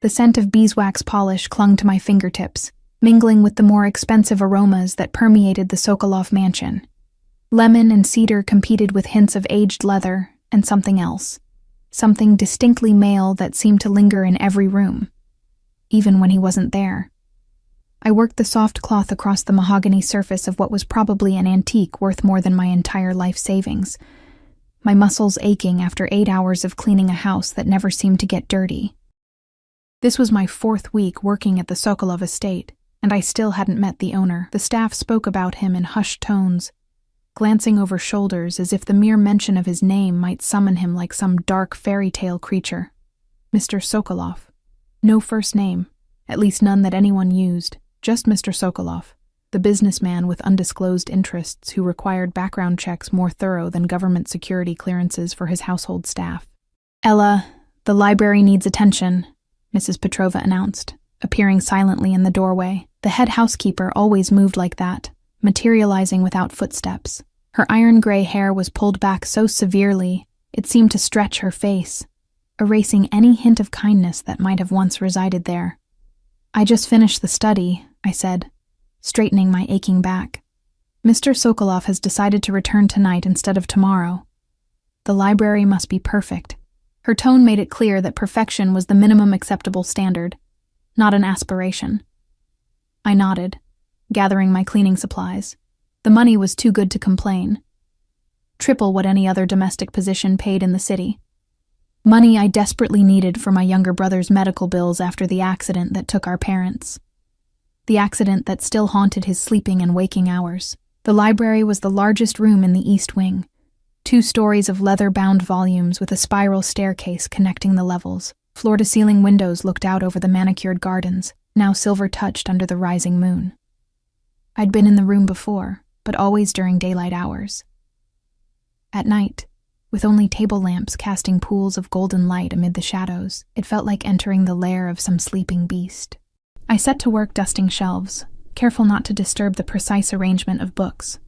The scent of beeswax polish clung to my fingertips, mingling with the more expensive aromas that permeated the Sokolov mansion. Lemon and cedar competed with hints of aged leather and something else. Something distinctly male that seemed to linger in every room, even when he wasn't there. I worked the soft cloth across the mahogany surface of what was probably an antique worth more than my entire life savings, my muscles aching after 8 hours of cleaning a house that never seemed to get dirty. This was my 4th week working at the Sokolov estate, and I still hadn't met the owner. The staff spoke about him in hushed tones, glancing over shoulders as if the mere mention of his name might summon him like some dark fairy tale creature. Mr. Sokolov. No first name, at least none that anyone used, just Mr. Sokolov, the businessman with undisclosed interests who required background checks more thorough than government security clearances for his household staff. "Ella, the library needs attention," Mrs. Petrova announced, appearing silently in the doorway. The head housekeeper always moved like that, materializing without footsteps. Her iron-gray hair was pulled back so severely it seemed to stretch her face, erasing any hint of kindness that might have once resided there. "I just finished the study," I said, straightening my aching back. "Mr. Sokolov has decided to return tonight instead of tomorrow. The library must be perfect." Her tone made it clear that perfection was the minimum acceptable standard, not an aspiration. I nodded, gathering my cleaning supplies. The money was too good to complain. Triple what any other domestic position paid in the city. Money I desperately needed for my younger brother's medical bills after the accident that took our parents. The accident that still haunted his sleeping and waking hours. The library was the largest room in the East Wing. 2 stories of leather-bound volumes with a spiral staircase connecting the levels. Floor-to-ceiling windows looked out over the manicured gardens, now silver-touched under the rising moon. I'd been in the room before, but always during daylight hours. At night, with only table lamps casting pools of golden light amid the shadows, it felt like entering the lair of some sleeping beast. I set to work dusting shelves, careful not to disturb the precise arrangement of books.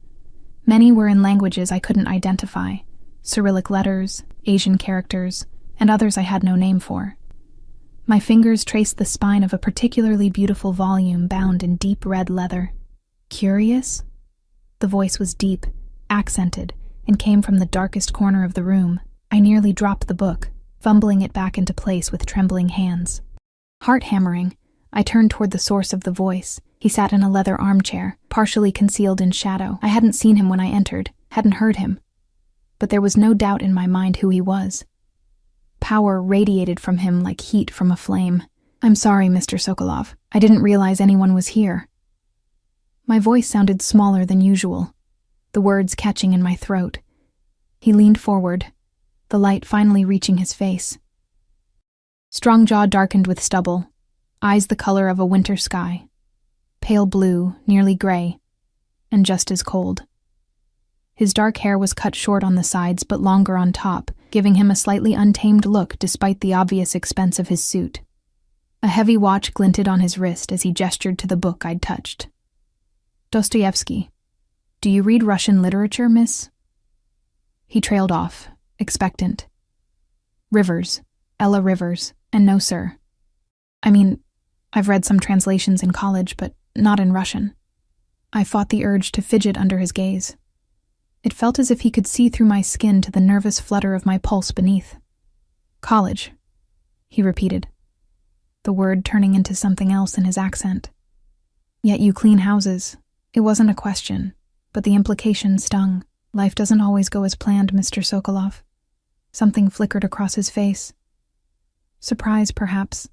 Many were in languages I couldn't identify, Cyrillic letters, Asian characters, and others I had no name for. My fingers traced the spine of a particularly beautiful volume bound in deep red leather. "Curious?" The voice was deep, accented, and came from the darkest corner of the room. I nearly dropped the book, fumbling it back into place with trembling hands. Heart-hammering, I turned toward the source of the voice. He sat in a leather armchair, partially concealed in shadow. I hadn't seen him when I entered, hadn't heard him. But there was no doubt in my mind who he was. Power radiated from him like heat from a flame. "I'm sorry, Mr. Sokolov. I didn't realize anyone was here." My voice sounded smaller than usual, the words catching in my throat. He leaned forward, the light finally reaching his face. Strong jaw darkened with stubble, eyes the color of a winter sky. Pale blue, nearly gray, and just as cold. His dark hair was cut short on the sides but longer on top, giving him a slightly untamed look despite the obvious expense of his suit. A heavy watch glinted on his wrist as he gestured to the book I'd touched. "Dostoevsky. Do you read Russian literature, miss?" He trailed off, expectant. "Rivers. Ella Rivers. And no, sir. I mean, I've read some translations in college, but not in Russian." I fought the urge to fidget under his gaze. It felt as if he could see through my skin to the nervous flutter of my pulse beneath. "College," he repeated, the word turning into something else in his accent. "Yet you clean houses." It wasn't a question, but the implication stung. "Life doesn't always go as planned, Mr. Sokolov." Something flickered across his face. Surprise, perhaps,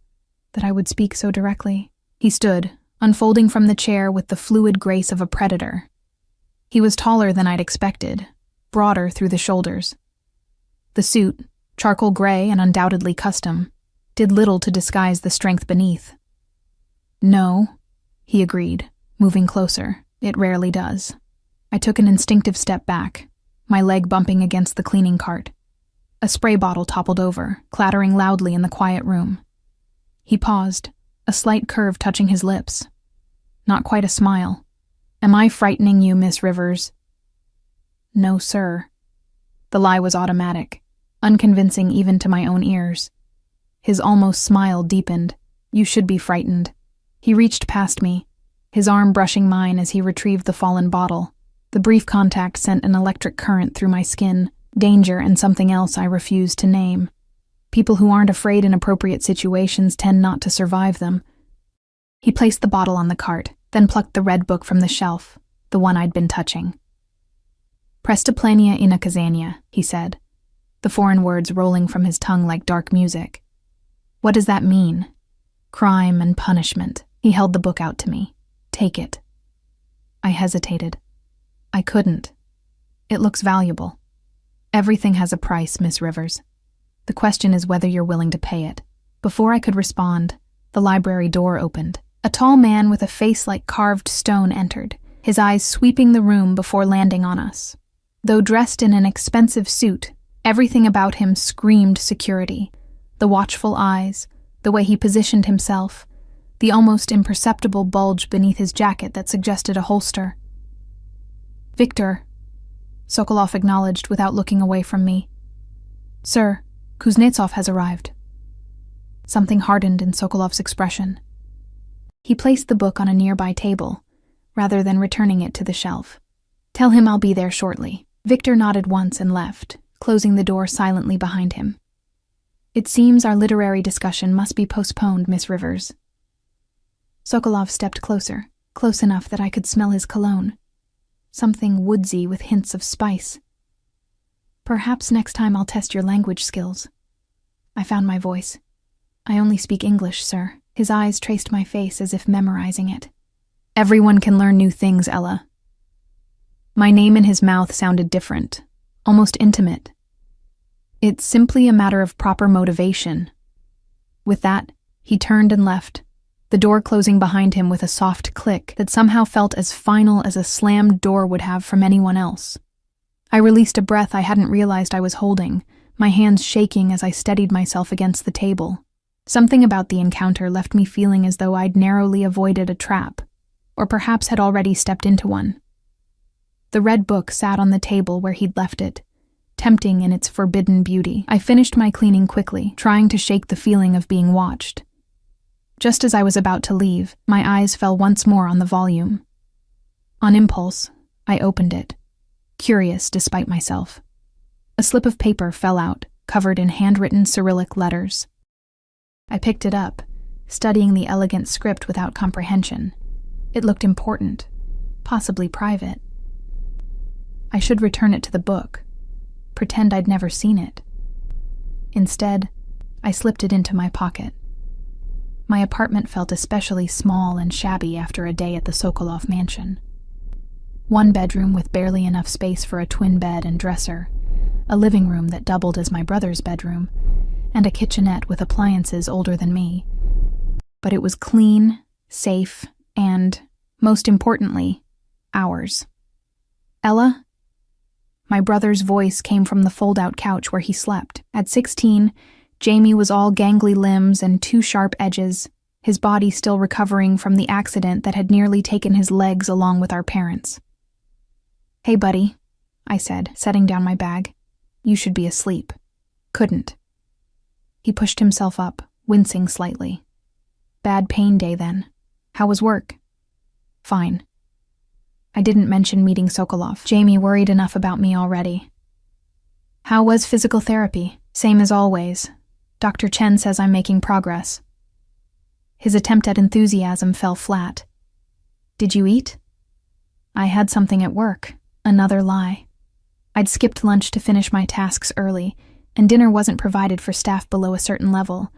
that I would speak so directly. He stood, unfolding from the chair with the fluid grace of a predator. He was taller than I'd expected, broader through the shoulders. The suit, charcoal gray and undoubtedly custom, did little to disguise the strength beneath. "No," he agreed, moving closer. "It rarely does." I took an instinctive step back, my leg bumping against the cleaning cart. A spray bottle toppled over, clattering loudly in the quiet room. He paused, a slight curve touching his lips. Not quite a smile. "Am I frightening you, Miss Rivers?" "No, sir." The lie was automatic, unconvincing even to my own ears. His almost smile deepened, You should be frightened. He reached past me, his arm brushing mine as he retrieved the fallen bottle. The brief contact sent an electric current through my skin, danger and something else I refused to name. People who aren't afraid in appropriate situations tend not to survive them. He placed the bottle on the cart, then plucked the red book from the shelf, the one I'd been touching. Prestaplania inakazania, he said, the foreign words rolling from his tongue like dark music. What does that mean? Crime and punishment. He held the book out to me. Take it. I hesitated. I couldn't. It looks valuable. Everything has a price, Miss Rivers. The question is whether you're willing to pay it. Before I could respond, the library door opened. A tall man with a face like carved stone entered, his eyes sweeping the room before landing on us. Though dressed in an expensive suit, everything about him screamed security. The watchful eyes, the way he positioned himself, the almost imperceptible bulge beneath his jacket that suggested a holster. Victor, Sokolov acknowledged without looking away from me. Sir, Kuznetsov has arrived. Something hardened in Sokolov's expression. He placed the book on a nearby table, rather than returning it to the shelf. Tell him I'll be there shortly. Victor nodded once and left, closing the door silently behind him. It seems our literary discussion must be postponed, Miss Rivers. Sokolov stepped closer, close enough that I could smell his cologne. Something woodsy with hints of spice. Perhaps next time I'll test your language skills. I found my voice. I only speak English, sir. His eyes traced my face as if memorizing it. Everyone can learn new things, Ella. My name in his mouth sounded different, almost intimate. It's simply a matter of proper motivation. With that, he turned and left, the door closing behind him with a soft click that somehow felt as final as a slammed door would have from anyone else. I released a breath I hadn't realized I was holding, my hands shaking as I steadied myself against the table. Something about the encounter left me feeling as though I'd narrowly avoided a trap, or perhaps had already stepped into one. The red book sat on the table where he'd left it, tempting in its forbidden beauty. I finished my cleaning quickly, trying to shake the feeling of being watched. Just as I was about to leave, my eyes fell once more on the volume. On impulse, I opened it, curious despite myself. A slip of paper fell out, covered in handwritten Cyrillic letters. I picked it up, studying the elegant script without comprehension. It looked important, possibly private. I should return it to the book, pretend I'd never seen it. Instead, I slipped it into my pocket. My apartment felt especially small and shabby after a day at the Sokolov mansion. One bedroom with barely enough space for a twin bed and dresser, a living room that doubled as my brother's bedroom, and a kitchenette with appliances older than me. But it was clean, safe, and, most importantly, ours. Ella? My brother's voice came from the fold-out couch where he slept. At 16, Jamie was all gangly limbs and 2 sharp edges, his body still recovering from the accident that had nearly taken his legs along with our parents. Hey, buddy, I said, setting down my bag. You should be asleep. Couldn't. He pushed himself up, wincing slightly. Bad pain day then. How was work? Fine. I didn't mention meeting Sokolov. Jamie worried enough about me already. How was physical therapy? Same as always. Dr. Chen says I'm making progress. His attempt at enthusiasm fell flat. Did you eat? I had something at work. Another lie. I'd skipped lunch to finish my tasks early, and dinner wasn't provided for staff below a certain level.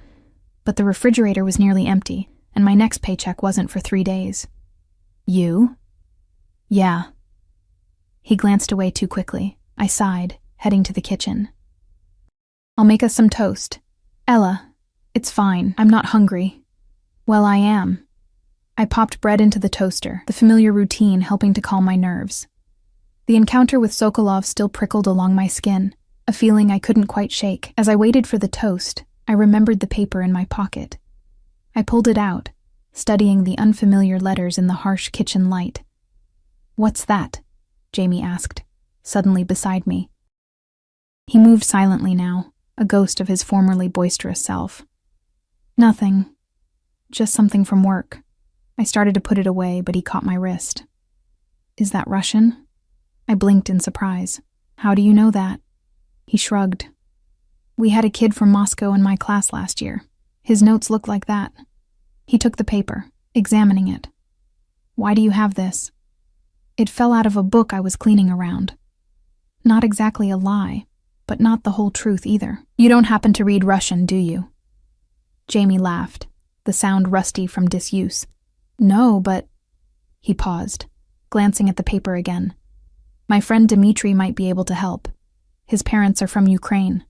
But the refrigerator was nearly empty, and my next paycheck wasn't for 3 days. You? Yeah. He glanced away too quickly. I sighed, heading to the kitchen. I'll make us some toast. Ella, it's fine. I'm not hungry. Well, I am. I popped bread into the toaster, the familiar routine helping to calm my nerves. The encounter with Sokolov still prickled along my skin, a feeling I couldn't quite shake. As I waited for the toast, I remembered the paper in my pocket. I pulled it out, studying the unfamiliar letters in the harsh kitchen light. What's that? Jamie asked, suddenly beside me. He moved silently now, a ghost of his formerly boisterous self. Nothing. Just something from work. I started to put it away, but he caught my wrist. Is that Russian? I blinked in surprise. How do you know that? He shrugged. We had a kid from Moscow in my class last year. His notes look like that. He took the paper, examining it. Why do you have this? It fell out of a book I was cleaning around. Not exactly a lie, but not the whole truth either. You don't happen to read Russian, do you? Jamie laughed, the sound rusty from disuse. No, but... He paused, glancing at the paper again. My friend Dmitri might be able to help. His parents are from Ukraine.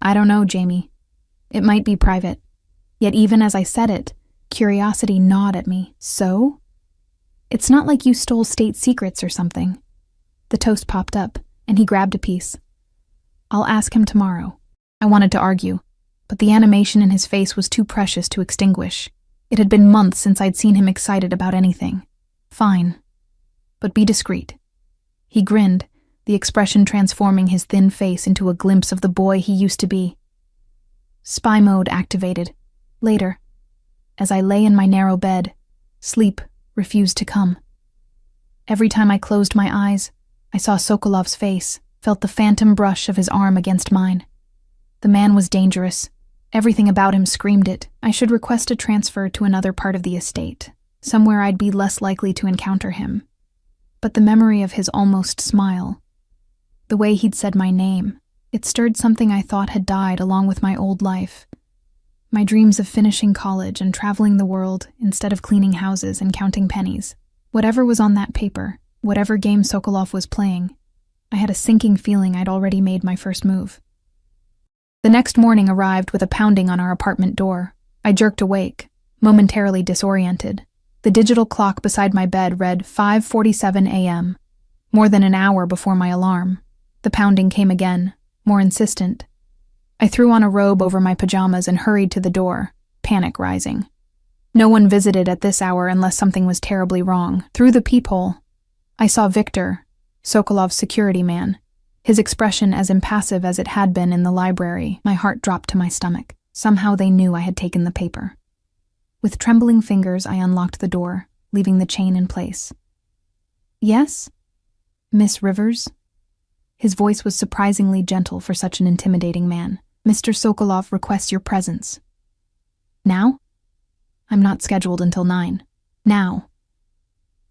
I don't know, Jamie. It might be private. Yet even as I said it, curiosity gnawed at me. So? It's not like you stole state secrets or something. The toast popped up, and he grabbed a piece. I'll ask him tomorrow. I wanted to argue, but the animation in his face was too precious to extinguish. It had been months since I'd seen him excited about anything. Fine. But be discreet. He grinned, the expression transforming his thin face into a glimpse of the boy he used to be. Spy mode activated. Later, as I lay in my narrow bed, sleep refused to come. Every time I closed my eyes, I saw Sokolov's face, felt the phantom brush of his arm against mine. The man was dangerous. Everything about him screamed it. I should request a transfer to another part of the estate, somewhere I'd be less likely to encounter him. But the memory of his almost smile, the way he'd said my name, it stirred something I thought had died along with my old life. My dreams of finishing college and traveling the world instead of cleaning houses and counting pennies. Whatever was on that paper, whatever game Sokolov was playing, I had a sinking feeling I'd already made my first move. The next morning arrived with a pounding on our apartment door. I jerked awake, momentarily disoriented. The digital clock beside my bed read 5:47 a.m., more than an hour before my alarm. The pounding came again, more insistent. I threw on a robe over my pajamas and hurried to the door, panic rising. No one visited at this hour unless something was terribly wrong. Through the peephole, I saw Victor, Sokolov's security man, his expression as impassive as it had been in the library. My heart dropped to my stomach. Somehow they knew I had taken the paper. With trembling fingers, I unlocked the door, leaving the chain in place. Yes? Miss Rivers? His voice was surprisingly gentle for such an intimidating man. Mr. Sokolov requests your presence. Now? I'm not scheduled until 9. Now.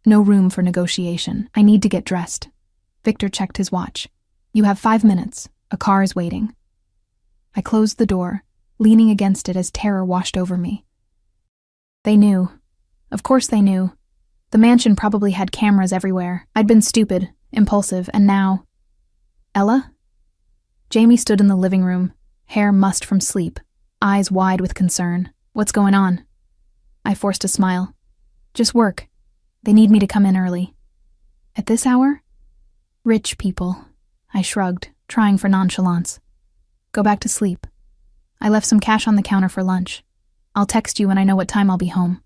No room for negotiation. I need to get dressed. Victor checked his watch. You have 5 minutes. A car is waiting. I closed the door, leaning against it as terror washed over me. They knew. Of course they knew. The mansion probably had cameras everywhere. I'd been stupid, impulsive, and now... Ella? Jamie stood in the living room, hair mussed from sleep, eyes wide with concern. What's going on? I forced a smile. Just work. They need me to come in early. At this hour? Rich people. I shrugged, trying for nonchalance. Go back to sleep. I left some cash on the counter for lunch. I'll text you when I know what time I'll be home.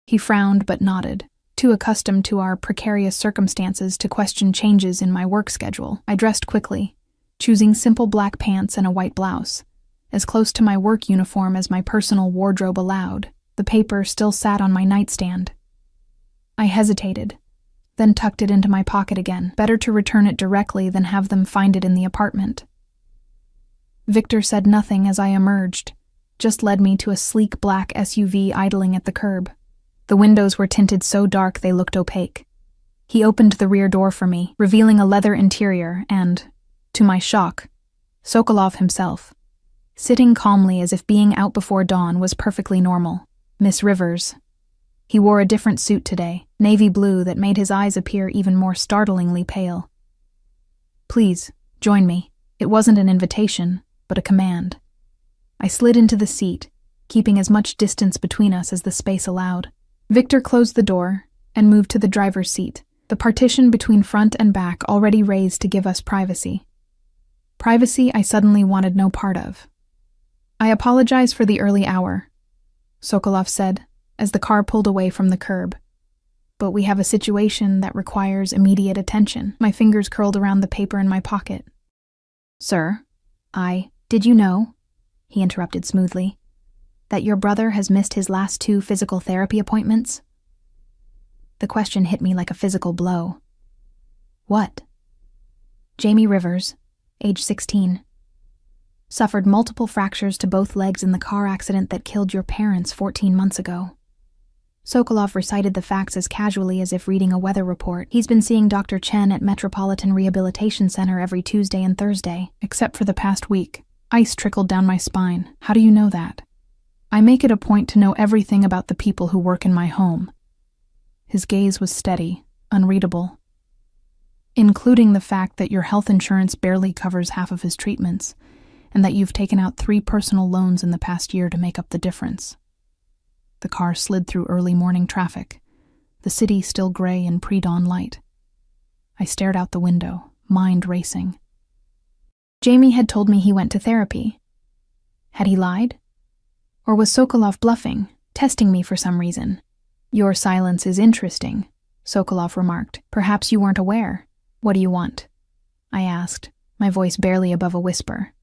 He frowned but nodded. Too accustomed to our precarious circumstances to question changes in my work schedule, I dressed quickly, choosing simple black pants and a white blouse, as close to my work uniform as my personal wardrobe allowed. The paper still sat on my nightstand. I hesitated, then tucked it into my pocket again. Better to return it directly than have them find it in the apartment. Victor said nothing as I emerged, just led me to a sleek black SUV idling at the curb. The windows were tinted so dark they looked opaque. He opened the rear door for me, revealing a leather interior and, to my shock, Sokolov himself, sitting calmly as if being out before dawn was perfectly normal. Miss Rivers. He wore a different suit today, navy blue that made his eyes appear even more startlingly pale. Please, join me. It wasn't an invitation, but a command. I slid into the seat, keeping as much distance between us as the space allowed. Victor closed the door and moved to the driver's seat, the partition between front and back already raised to give us privacy. Privacy I suddenly wanted no part of. I apologize for the early hour, Sokolov said, as the car pulled away from the curb. But we have a situation that requires immediate attention. My fingers curled around the paper in my pocket. Sir, did you know? He interrupted smoothly. That your brother has missed his last 2 physical therapy appointments? The question hit me like a physical blow. What? Jamie Rivers, age 16. Suffered multiple fractures to both legs in the car accident that killed your parents 14 months ago. Sokolov recited the facts as casually as if reading a weather report. He's been seeing Dr. Chen at Metropolitan Rehabilitation Center every Tuesday and Thursday, except for the past week. Ice trickled down my spine. How do you know that? I make it a point to know everything about the people who work in my home. His gaze was steady, unreadable. Including the fact that your health insurance barely covers half of his treatments, and that you've taken out 3 personal loans in the past year to make up the difference. The car slid through early morning traffic, the city still gray in pre-dawn light. I stared out the window, mind racing. Jamie had told me he went to therapy. Had he lied? Or was Sokolov bluffing, testing me for some reason? Your silence is interesting, Sokolov remarked. Perhaps you weren't aware. What do you want? I asked, my voice barely above a whisper.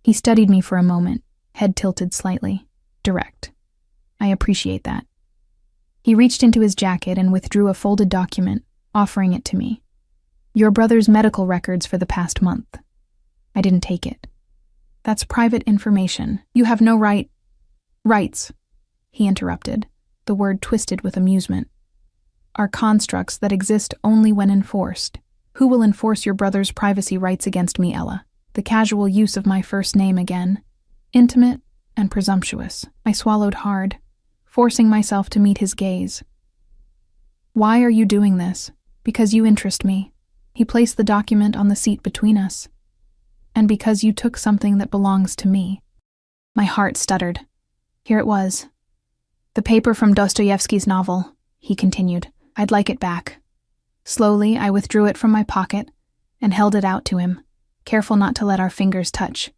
He studied me for a moment, head tilted slightly, direct. I appreciate that. He reached into his jacket and withdrew a folded document, offering it to me. Your brother's medical records for the past month. I didn't take it. That's private information. You have no rights, he interrupted, the word twisted with amusement. Are constructs that exist only when enforced. Who will enforce your brother's privacy rights against me, Ella? The casual use of my first name again. Intimate and presumptuous. I swallowed hard, forcing myself to meet his gaze. Why are you doing this? Because you interest me. He placed the document on the seat between us. And because you took something that belongs to me. My heart stuttered. Here it was. The paper from Dostoevsky's novel, he continued. I'd like it back. Slowly, I withdrew it from my pocket and held it out to him, careful not to let our fingers touch.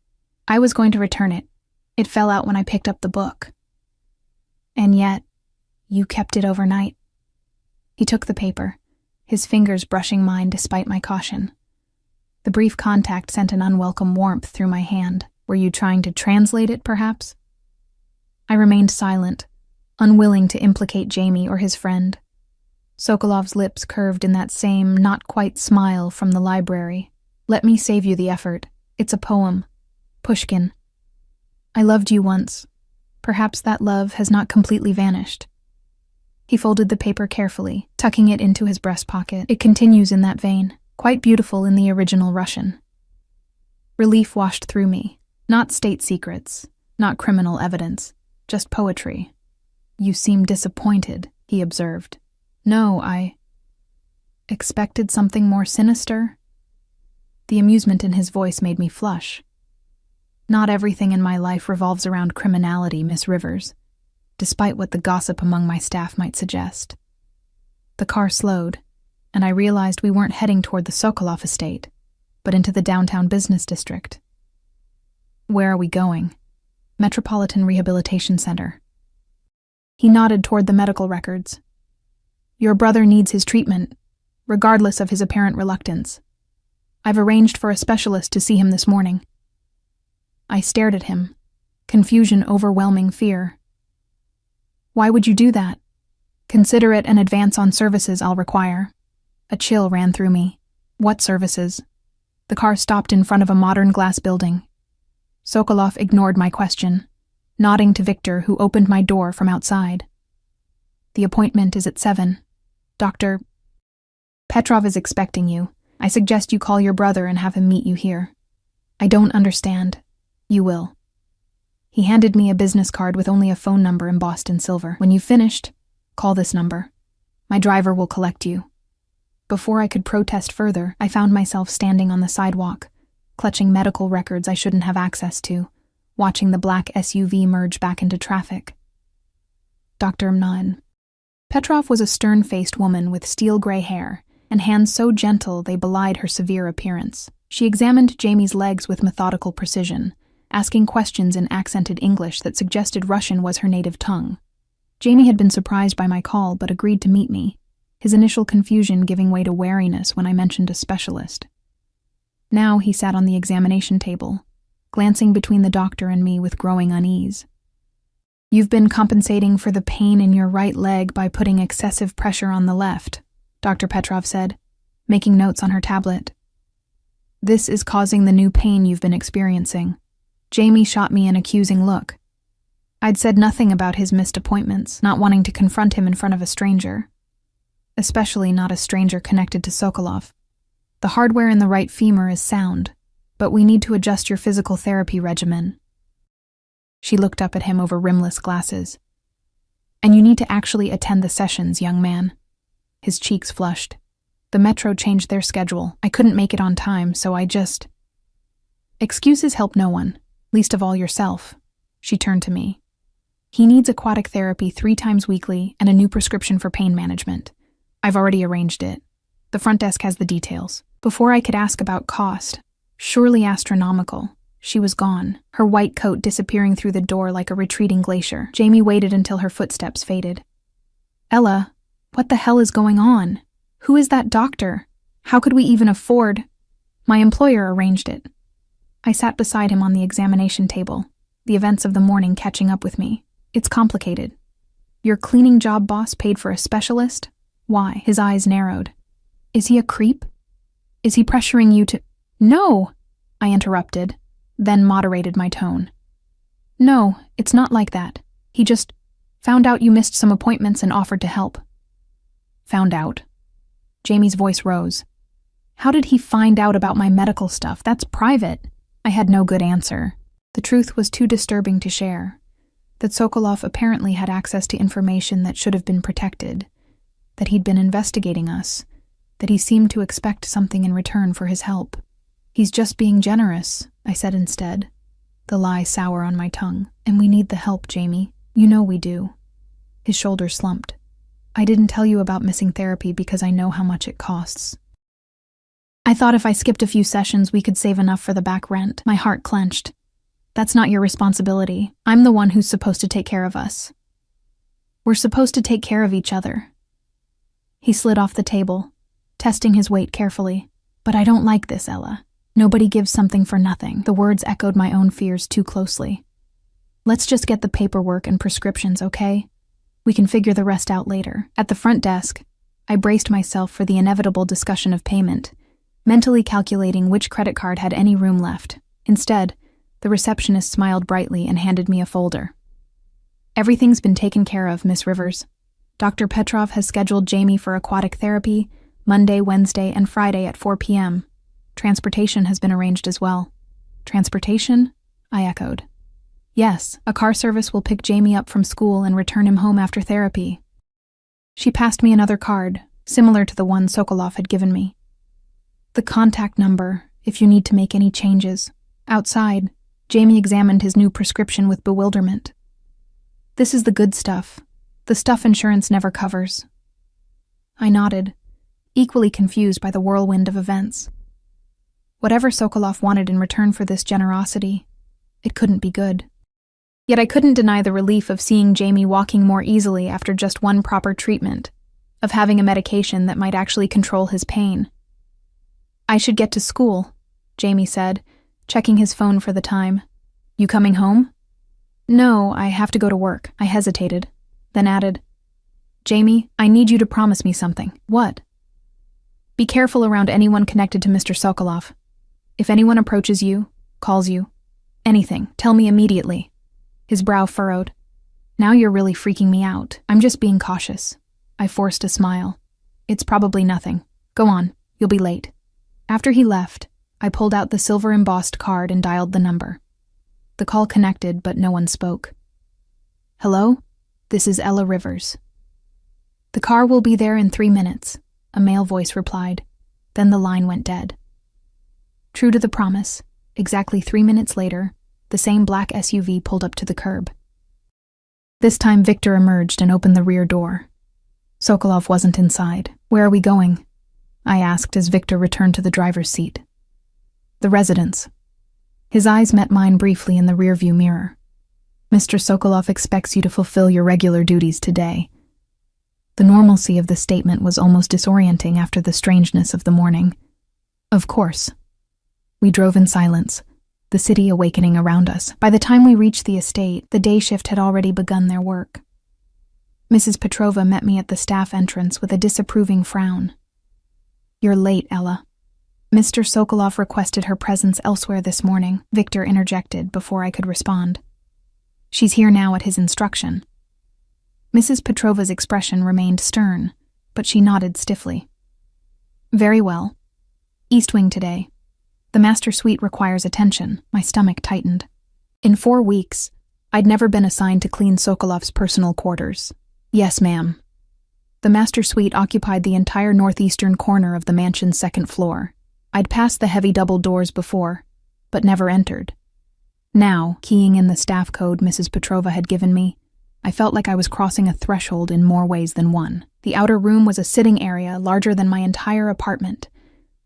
I was going to return it. It fell out when I picked up the book. And yet, you kept it overnight. He took the paper, his fingers brushing mine despite my caution. The brief contact sent an unwelcome warmth through my hand. Were you trying to translate it, perhaps? I remained silent, unwilling to implicate Jamie or his friend. Sokolov's lips curved in that same not-quite smile from the library. Let me save you the effort. It's a poem. Pushkin. I loved you once. Perhaps that love has not completely vanished. He folded the paper carefully, tucking it into his breast pocket. It continues in that vein, quite beautiful in the original Russian. Relief washed through me. Not state secrets, not criminal evidence, just poetry. You seem disappointed, he observed. No, I expected something more sinister. The amusement in his voice made me flush. Not everything in my life revolves around criminality, Miss Rivers, despite what the gossip among my staff might suggest. The car slowed, and I realized we weren't heading toward the Sokolov estate, but into the downtown business district. Where are we going? Metropolitan Rehabilitation Center. He nodded toward the medical records. Your brother needs his treatment, regardless of his apparent reluctance. I've arranged for a specialist to see him this morning. I stared at him, confusion overwhelming fear. Why would you do that? Consider it an advance on services I'll require. A chill ran through me. What services? The car stopped in front of a modern glass building. Sokolov ignored my question, nodding to Victor, who opened my door from outside. The appointment is at 7. Dr. Petrov is expecting you. I suggest you call your brother and have him meet you here. I don't understand. You will. He handed me a business card with only a phone number embossed in silver. When you've finished, call this number. My driver will collect you. Before I could protest further, I found myself standing on the sidewalk, clutching medical records I shouldn't have access to, watching the black SUV merge back into traffic. Dr. Mnan. Petrov was a stern-faced woman with steel-gray hair and hands so gentle they belied her severe appearance. She examined Jamie's legs with methodical precision, asking questions in accented English that suggested Russian was her native tongue. Jamie had been surprised by my call but agreed to meet me, his initial confusion giving way to wariness when I mentioned a specialist. Now he sat on the examination table, glancing between the doctor and me with growing unease. You've been compensating for the pain in your right leg by putting excessive pressure on the left, Dr. Petrov said, making notes on her tablet. This is causing the new pain you've been experiencing. Jamie shot me an accusing look. I'd said nothing about his missed appointments, not wanting to confront him in front of a stranger. Especially not a stranger connected to Sokolov. The hardware in the right femur is sound, but we need to adjust your physical therapy regimen. She looked up at him over rimless glasses. And you need to actually attend the sessions, young man. His cheeks flushed. The metro changed their schedule. I couldn't make it on time, so I just... Excuses help no one, least of all yourself. She turned to me. He needs aquatic therapy 3 times weekly and a new prescription for pain management. I've already arranged it. The front desk has the details. Before I could ask about cost, surely astronomical, she was gone, her white coat disappearing through the door like a retreating glacier. Jamie waited until her footsteps faded. Ella, what the hell is going on? Who is that doctor? How could we even afford? My employer arranged it. I sat beside him on the examination table, the events of the morning catching up with me. It's complicated. Your cleaning job boss paid for a specialist? Why? His eyes narrowed. Is he a creep? Is he pressuring you to— No, I interrupted, then moderated my tone. No, it's not like that. He just found out you missed some appointments and offered to help. Found out? Jamie's voice rose. How did he find out about my medical stuff? That's private. I had no good answer. The truth was too disturbing to share. That Sokolov apparently had access to information that should have been protected. That he'd been investigating us. That he seemed to expect something in return for his help. He's just being generous, I said instead, the lie sour on my tongue. And we need the help, Jamie. You know we do. His shoulders slumped. I didn't tell you about missing therapy because I know how much it costs. I thought if I skipped a few sessions we could save enough for the back rent. My heart clenched. That's not your responsibility. I'm the one who's supposed to take care of us. We're supposed to take care of each other. He slid off the table, testing his weight carefully. But I don't like this, Ella. Nobody gives something for nothing. The words echoed my own fears too closely. Let's just get the paperwork and prescriptions, okay? We can figure the rest out later. At the front desk, I braced myself for the inevitable discussion of payment, mentally calculating which credit card had any room left. Instead, the receptionist smiled brightly and handed me a folder. Everything's been taken care of, Miss Rivers. Dr. Petrov has scheduled Jamie for aquatic therapy Monday, Wednesday, and Friday at 4 p.m. Transportation has been arranged as well. Transportation? I echoed. Yes, a car service will pick Jamie up from school and return him home after therapy. She passed me another card, similar to the one Sokolov had given me. The contact number, if you need to make any changes. Outside, Jamie examined his new prescription with bewilderment. This is the good stuff, the stuff insurance never covers. I nodded, equally confused by the whirlwind of events. Whatever Sokolov wanted in return for this generosity, it couldn't be good. Yet I couldn't deny the relief of seeing Jamie walking more easily after just one proper treatment, of having a medication that might actually control his pain. I should get to school, Jamie said, checking his phone for the time. You coming home? No, I have to go to work. I hesitated, then added, Jamie, I need you to promise me something. What? Be careful around anyone connected to Mr. Sokolov. If anyone approaches you, calls you, anything, tell me immediately. His brow furrowed. Now you're really freaking me out. I'm just being cautious. I forced a smile. It's probably nothing. Go on, you'll be late. After he left, I pulled out the silver-embossed card and dialed the number. The call connected, but no one spoke. Hello? This is Ella Rivers. The car will be there in 3 minutes, a male voice replied. Then the line went dead. True to the promise, exactly 3 minutes later, the same black SUV pulled up to the curb. This time Victor emerged and opened the rear door. Sokolov wasn't inside. Where are we going? I asked as Victor returned to the driver's seat. The residence. His eyes met mine briefly in the rearview mirror. Mr. Sokolov expects you to fulfill your regular duties today. The normalcy of the statement was almost disorienting after the strangeness of the morning. Of course. We drove in silence, the city awakening around us. By the time we reached the estate, the day shift had already begun their work. Mrs. Petrova met me at the staff entrance with a disapproving frown. "You're late, Ella." "Mr. Sokolov requested her presence elsewhere this morning," Victor interjected before I could respond. "She's here now at his instruction." Mrs. Petrova's expression remained stern, but she nodded stiffly. "Very well. East Wing today. The master suite requires attention." My stomach tightened. In 4 weeks, I'd never been assigned to clean Sokolov's personal quarters. "Yes, ma'am." The master suite occupied the entire northeastern corner of the mansion's second floor. I'd passed the heavy double doors before, but never entered. Now, keying in the staff code Mrs. Petrova had given me, I felt like I was crossing a threshold in more ways than one. The outer room was a sitting area larger than my entire apartment,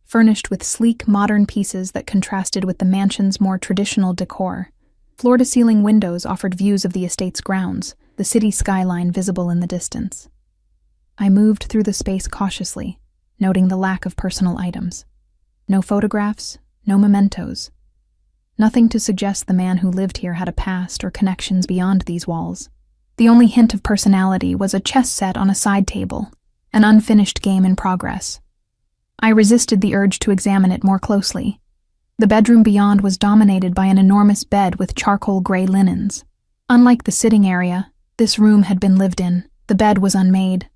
furnished with sleek, modern pieces that contrasted with the mansion's more traditional decor. Floor-to-ceiling windows offered views of the estate's grounds, the city skyline visible in the distance. I moved through the space cautiously, noting the lack of personal items. No photographs, no mementos. Nothing to suggest the man who lived here had a past or connections beyond these walls. The only hint of personality was a chess set on a side table, an unfinished game in progress. I resisted the urge to examine it more closely. The bedroom beyond was dominated by an enormous bed with charcoal gray linens. Unlike the sitting area, this room had been lived in. The bed was unmade.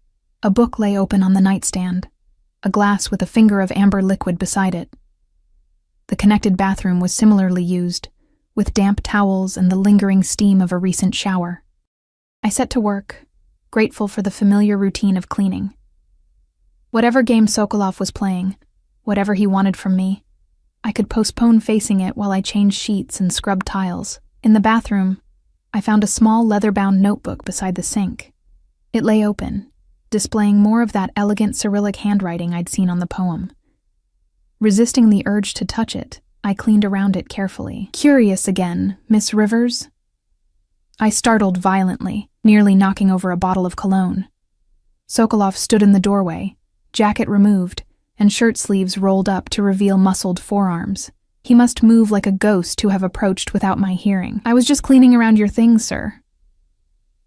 A book lay open on the nightstand, a glass with a finger of amber liquid beside it. The connected bathroom was similarly used, with damp towels and the lingering steam of a recent shower. I set to work, grateful for the familiar routine of cleaning. Whatever game Sokolov was playing, whatever he wanted from me, I could postpone facing it while I changed sheets and scrubbed tiles. In the bathroom, I found a small leather-bound notebook beside the sink. It lay open, displaying more of that elegant Cyrillic handwriting I'd seen on the poem. Resisting the urge to touch it, I cleaned around it carefully. "Curious again, Miss Rivers?" I startled violently, nearly knocking over a bottle of cologne. Sokolov stood in the doorway, jacket removed, and shirt sleeves rolled up to reveal muscled forearms. He must move like a ghost to have approached without my hearing. "I was just cleaning around your things, sir."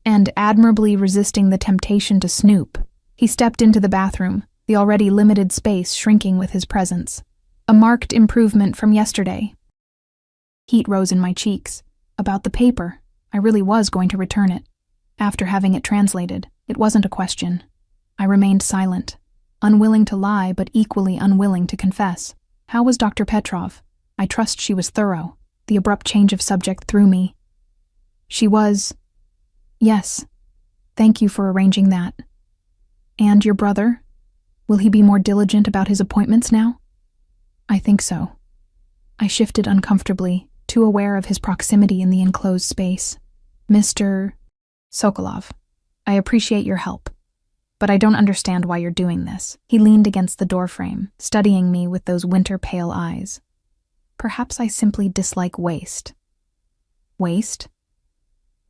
And admirably resisting the temptation to snoop, he stepped into the bathroom, the already limited space shrinking with his presence. A marked improvement from yesterday. Heat rose in my cheeks. About the paper, I really was going to return it. After having it translated, it wasn't a question. I remained silent, unwilling to lie but equally unwilling to confess. How was Dr. Petrov? I trust she was thorough. The abrupt change of subject threw me. She was... Yes. Thank you for arranging that. And your brother? Will he be more diligent about his appointments now? I think so. I shifted uncomfortably, too aware of his proximity in the enclosed space. "Mr. Sokolov, I appreciate your help, but I don't understand why you're doing this." He leaned against the doorframe, studying me with those winter-pale eyes. Perhaps I simply dislike waste. Waste?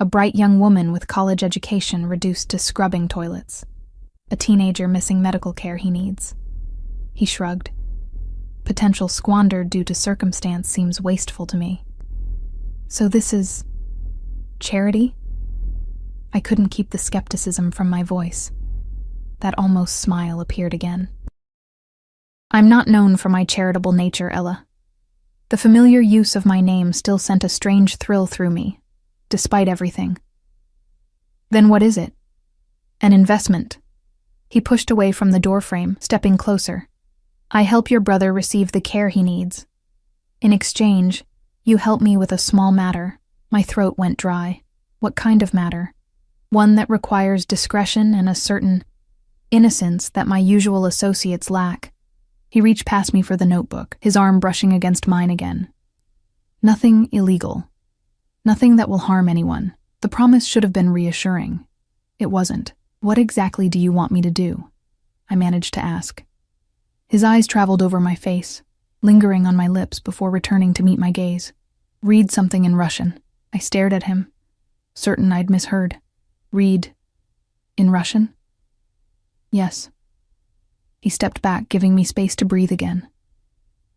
A bright young woman with college education reduced to scrubbing toilets. A teenager missing medical care he needs. He shrugged. Potential squandered due to circumstance seems wasteful to me. So this is... charity? I couldn't keep the skepticism from my voice. That almost smile appeared again. "I'm not known for my charitable nature, Ella." The familiar use of my name still sent a strange thrill through me, despite everything. "Then what is it?" "An investment." He pushed away from the doorframe, stepping closer. "I help your brother receive the care he needs. In exchange, you help me with a small matter." My throat went dry. What kind of matter? One that requires discretion and a certain innocence that my usual associates lack. He reached past me for the notebook, his arm brushing against mine again. "Nothing illegal. Nothing that will harm anyone." The promise should have been reassuring. It wasn't. "What exactly do you want me to do?" I managed to ask. His eyes traveled over my face, lingering on my lips before returning to meet my gaze. "Read something in Russian." I stared at him, certain I'd misheard. "Read in Russian?" "Yes." He stepped back, giving me space to breathe again.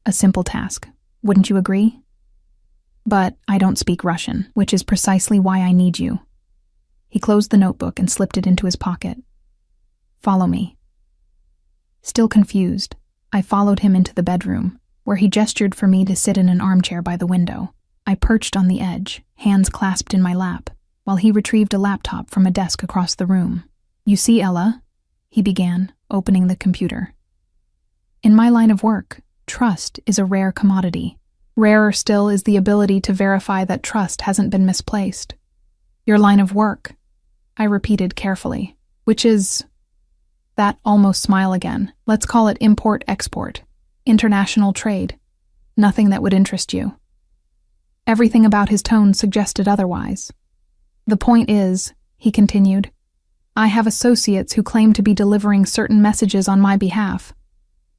"A simple task. Wouldn't you agree?" But I don't speak Russian, which is precisely why I need you." He closed the notebook and slipped it into his pocket. "Follow me." Still confused, I followed him into the bedroom, where he gestured for me to sit in an armchair by the window. I perched on the edge, hands clasped in my lap, while he retrieved a laptop from a desk across the room. "You see, Ella," he began, opening the computer. "In my line of work, trust is a rare commodity. Rarer still is the ability to verify that trust hasn't been misplaced. Your line of work," I repeated carefully, "which is—" that almost smile again. "Let's call it import-export, international trade. Nothing that would interest you." Everything about his tone suggested otherwise. "The point is," he continued, "I have associates who claim to be delivering certain messages on my behalf.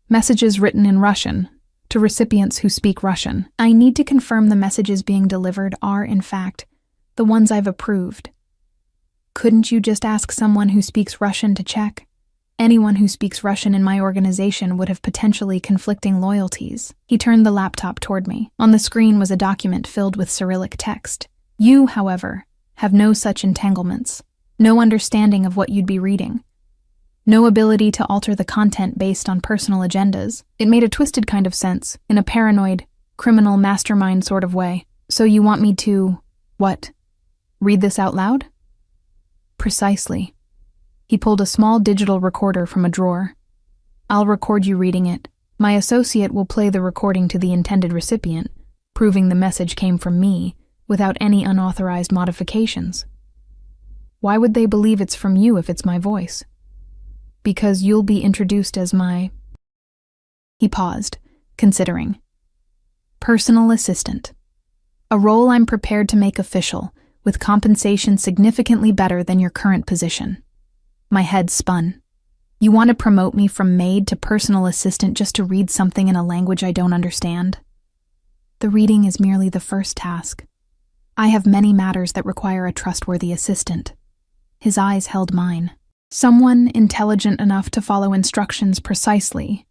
Messages written in Russian, to recipients who speak Russian. I need to confirm the messages being delivered are, in fact, the ones I've approved. Couldn't you just ask someone who speaks Russian to check? Anyone who speaks Russian in my organization would have potentially conflicting loyalties." He turned the laptop toward me. On the screen was a document filled with Cyrillic text. "You, however, have no such entanglements, no understanding of what you'd be reading, no ability to alter the content based on personal agendas." It made a twisted kind of sense, in a paranoid, criminal mastermind sort of way. "So you want me to, what, read this out loud?" "Precisely." He pulled a small digital recorder from a drawer. "I'll record you reading it. My associate will play the recording to the intended recipient, proving the message came from me, without any unauthorized modifications." "Why would they believe it's from you if it's my voice?" "Because you'll be introduced as my—" He paused, considering. "Personal assistant. A role I'm prepared to make official, with compensation significantly better than your current position." My head spun. "You want to promote me from maid to personal assistant just to read something in a language I don't understand?" "The reading is merely the first task. I have many matters that require a trustworthy assistant." His eyes held mine. "Someone intelligent enough to follow instructions precisely,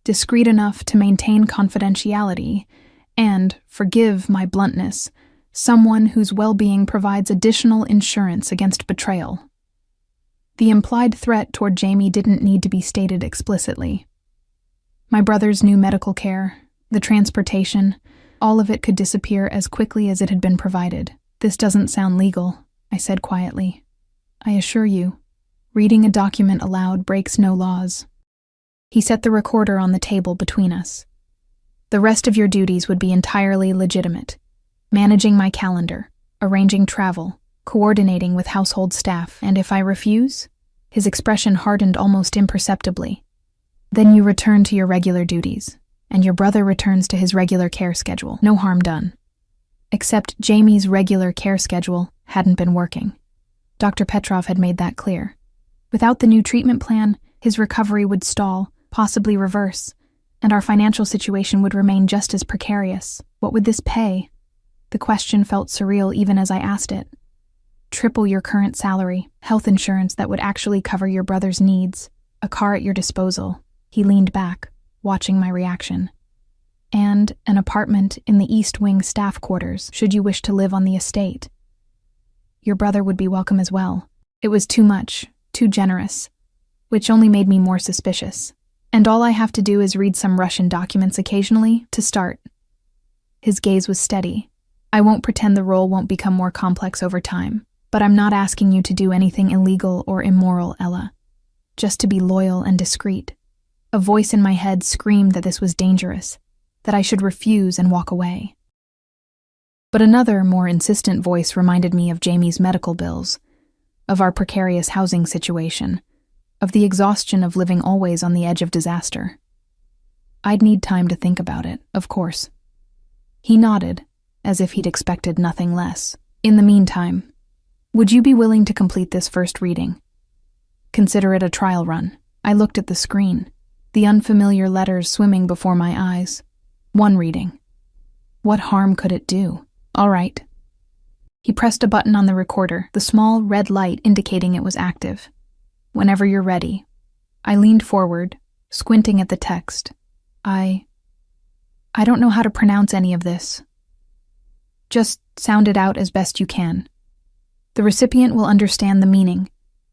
discreet enough to maintain confidentiality, and, forgive my bluntness, someone whose well-being provides additional insurance against betrayal." The implied threat toward Jamie didn't need to be stated explicitly. My brother's new medical care, the transportation, all of it could disappear as quickly as it had been provided. "This doesn't sound legal," I said quietly. "I assure you, reading a document aloud breaks no laws." He set the recorder on the table between us. "The rest of your duties would be entirely legitimate. Managing my calendar, arranging travel, coordinating with household staff, and if I refuse?" His expression hardened almost imperceptibly. "Then you return to your regular duties, and your brother returns to his regular care schedule. No harm done." Except Jamie's regular care schedule hadn't been working. Dr. Petrov had made that clear. Without the new treatment plan, his recovery would stall, possibly reverse, and our financial situation would remain just as precarious. What would this pay? The question felt surreal even as I asked it. "Triple your current salary, health insurance that would actually cover your brother's needs, a car at your disposal." He leaned back, watching my reaction. "And an apartment in the East Wing staff quarters, should you wish to live on the estate. Your brother would be welcome as well." It was too much, too generous, which only made me more suspicious. "And all I have to do is read some Russian documents occasionally, to start." His gaze was steady. "I won't pretend the role won't become more complex over time. But I'm not asking you to do anything illegal or immoral, Ella. Just to be loyal and discreet." A voice in my head screamed that this was dangerous, that I should refuse and walk away. But another, more insistent voice reminded me of Jamie's medical bills, of our precarious housing situation, of the exhaustion of living always on the edge of disaster. I'd need time to think about it, of course. He nodded, as if he'd expected nothing less. "In the meantime, would you be willing to complete this first reading? Consider it a trial run." I looked at the screen, the unfamiliar letters swimming before my eyes. One reading. What harm could it do? All right. He pressed a button on the recorder, the small red light indicating it was active. "Whenever you're ready." I leaned forward, squinting at the text. I don't know how to pronounce any of this." Just sound it out as best you can. The recipient will understand the meaning,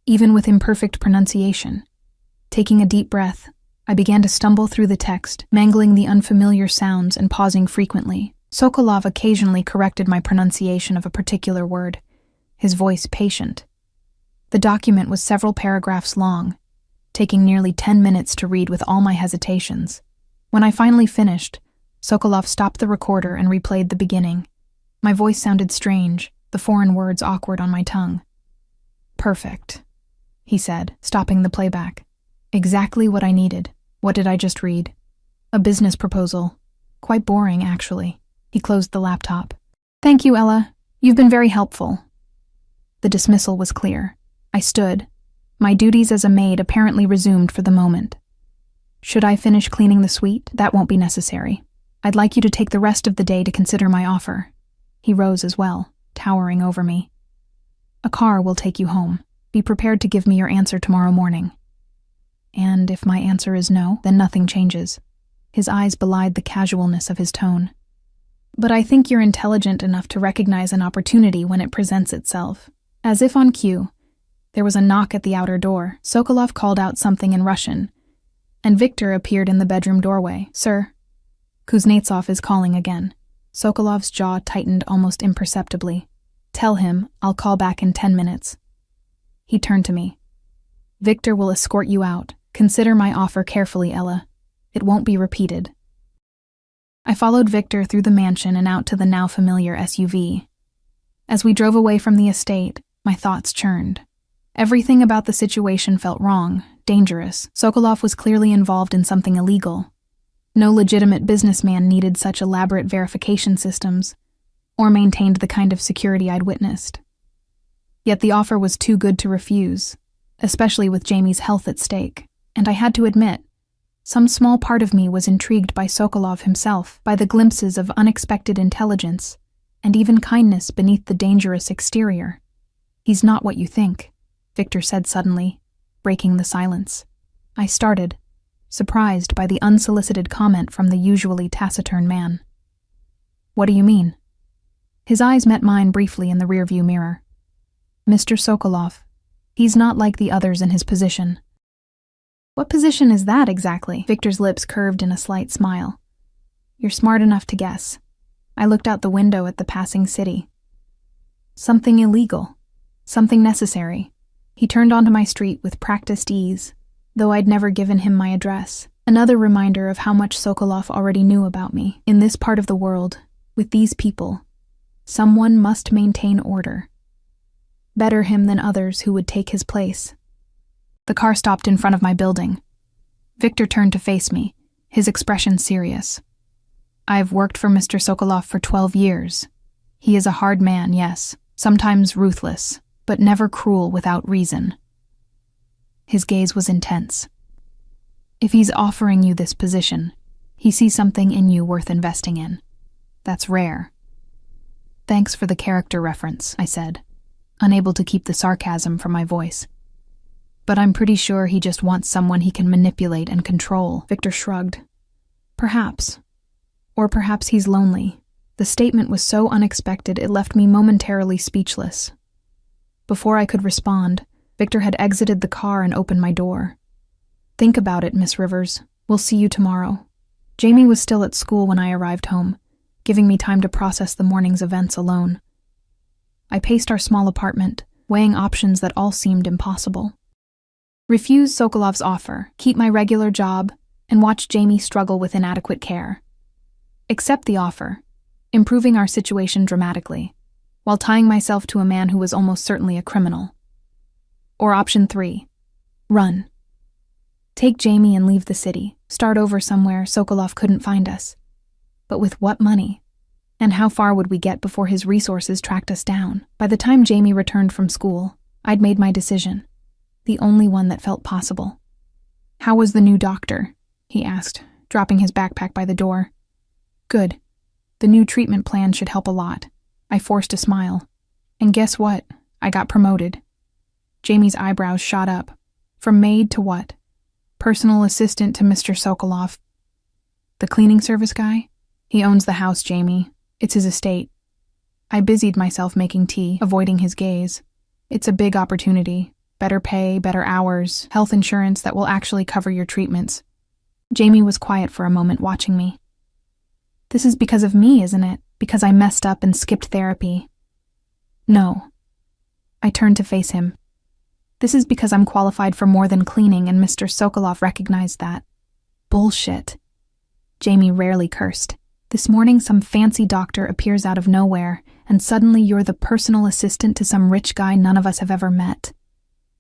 even with imperfect pronunciation. Taking a deep breath, I began to stumble through the text, mangling the unfamiliar sounds and pausing frequently. Sokolov occasionally corrected my pronunciation of a particular word, his voice patient. The document was several paragraphs long, taking nearly 10 minutes to read with all my hesitations. When I finally finished, Sokolov stopped the recorder and replayed the beginning. My voice sounded strange, the foreign words awkward on my tongue. "Perfect," he said, stopping the playback. "Exactly what I needed. What did I just read? A business proposal. Quite boring, actually." He closed the laptop. "Thank you, Ella. You've been very helpful." The dismissal was clear. I stood, my duties as a maid apparently resumed for the moment. "Should I finish cleaning the suite? That won't be necessary. I'd like you to take the rest of the day to consider my offer." He rose as well, towering over me. "A car will take you home. Be prepared to give me your answer tomorrow morning." "And if my answer is no, then nothing changes." His eyes belied the casualness of his tone. "But I think you're intelligent enough to recognize an opportunity when it presents itself." As if on cue, there was a knock at the outer door. Sokolov called out something in Russian, and Victor appeared in the bedroom doorway. "Sir, Kuznetsov is calling again." Sokolov's jaw tightened almost imperceptibly. "Tell him I'll call back in 10 minutes. He turned to me. "Victor will escort you out. Consider my offer carefully, Ella. It won't be repeated." I followed Victor through the mansion and out to the now familiar SUV. As we drove away from the estate, my thoughts churned. Everything about the situation felt wrong, dangerous. Sokolov was clearly involved in something illegal. No legitimate businessman needed such elaborate verification systems, or maintained the kind of security I'd witnessed. Yet the offer was too good to refuse, especially with Jamie's health at stake, and I had to admit, some small part of me was intrigued by Sokolov himself, by the glimpses of unexpected intelligence, and even kindness beneath the dangerous exterior. "He's not what you think," Victor said suddenly, breaking the silence. I started, surprised by the unsolicited comment from the usually taciturn man. "What do you mean?" His eyes met mine briefly in the rearview mirror. "Mr. Sokolov, he's not like the others in his position." "What position is that exactly?" Victor's lips curved in a slight smile. "You're smart enough to guess." I looked out the window at the passing city. "Something illegal. Something necessary." He turned onto my street with practiced ease, though I'd never given him my address. Another reminder of how much Sokolov already knew about me. In this part of the world, with these people, someone must maintain order. Better him than others who would take his place. The car stopped in front of my building. Victor turned to face me, his expression serious. "I've worked for Mr. Sokolov for 12 years. He is a hard man, yes, sometimes ruthless, but never cruel without reason." His gaze was intense. "If he's offering you this position, he sees something in you worth investing in. That's rare." "Thanks for the character reference," I said, unable to keep the sarcasm from my voice. "But I'm pretty sure he just wants someone he can manipulate and control." Victor shrugged. "Perhaps. Or perhaps he's lonely." The statement was so unexpected it left me momentarily speechless. Before I could respond, Victor had exited the car and opened my door. "Think about it, Miss Rivers. We'll see you tomorrow." Jamie was still at school when I arrived home, giving me time to process the morning's events alone. I paced our small apartment, weighing options that all seemed impossible. Refuse Sokolov's offer, keep my regular job, and watch Jamie struggle with inadequate care. Accept the offer, improving our situation dramatically, while tying myself to a man who was almost certainly a criminal. Or option 3, run. Take Jamie and leave the city, start over somewhere Sokolov couldn't find us. But with what money? And how far would we get before his resources tracked us down? By the time Jamie returned from school, I'd made my decision, the only one that felt possible. "How was the new doctor?" he asked, dropping his backpack by the door. "Good. The new treatment plan should help a lot." I forced a smile. "And guess what? I got promoted." Jamie's eyebrows shot up. "From maid to what?" "Personal assistant to Mr. Sokolov." "The cleaning service guy?" "He owns the house, Jamie. It's his estate." I busied myself making tea, avoiding his gaze. It's a big opportunity. Better pay, better hours, health insurance that will actually cover your treatments. Jamie was quiet for a moment, watching me. This is because of me, isn't it? Because I messed up and skipped therapy. No. I turned to face him. This is because I'm qualified for more than cleaning, and Mr. Sokolov recognized that. Bullshit. Jamie rarely cursed. This morning some fancy doctor appears out of nowhere, and suddenly you're the personal assistant to some rich guy none of us have ever met.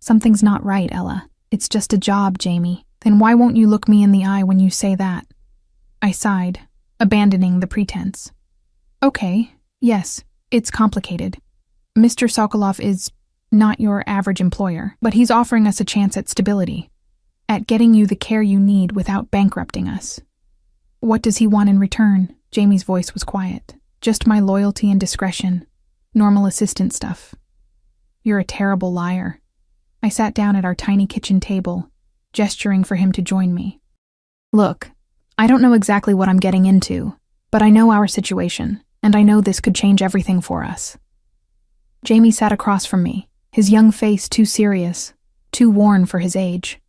Something's not right, Ella. It's just a job, Jamie. Then why won't you look me in the eye when you say that? I sighed, abandoning the pretense. Okay, yes, it's complicated. Mr. Sokolov is not your average employer, but he's offering us a chance at stability, at getting you the care you need without bankrupting us. What does he want in return? Jamie's voice was quiet. Just my loyalty and discretion. Normal assistant stuff. You're a terrible liar. I sat down at our tiny kitchen table, gesturing for him to join me. Look, I don't know exactly what I'm getting into, but I know our situation, and I know this could change everything for us. Jamie sat across from me, his young face too serious, too worn for his age.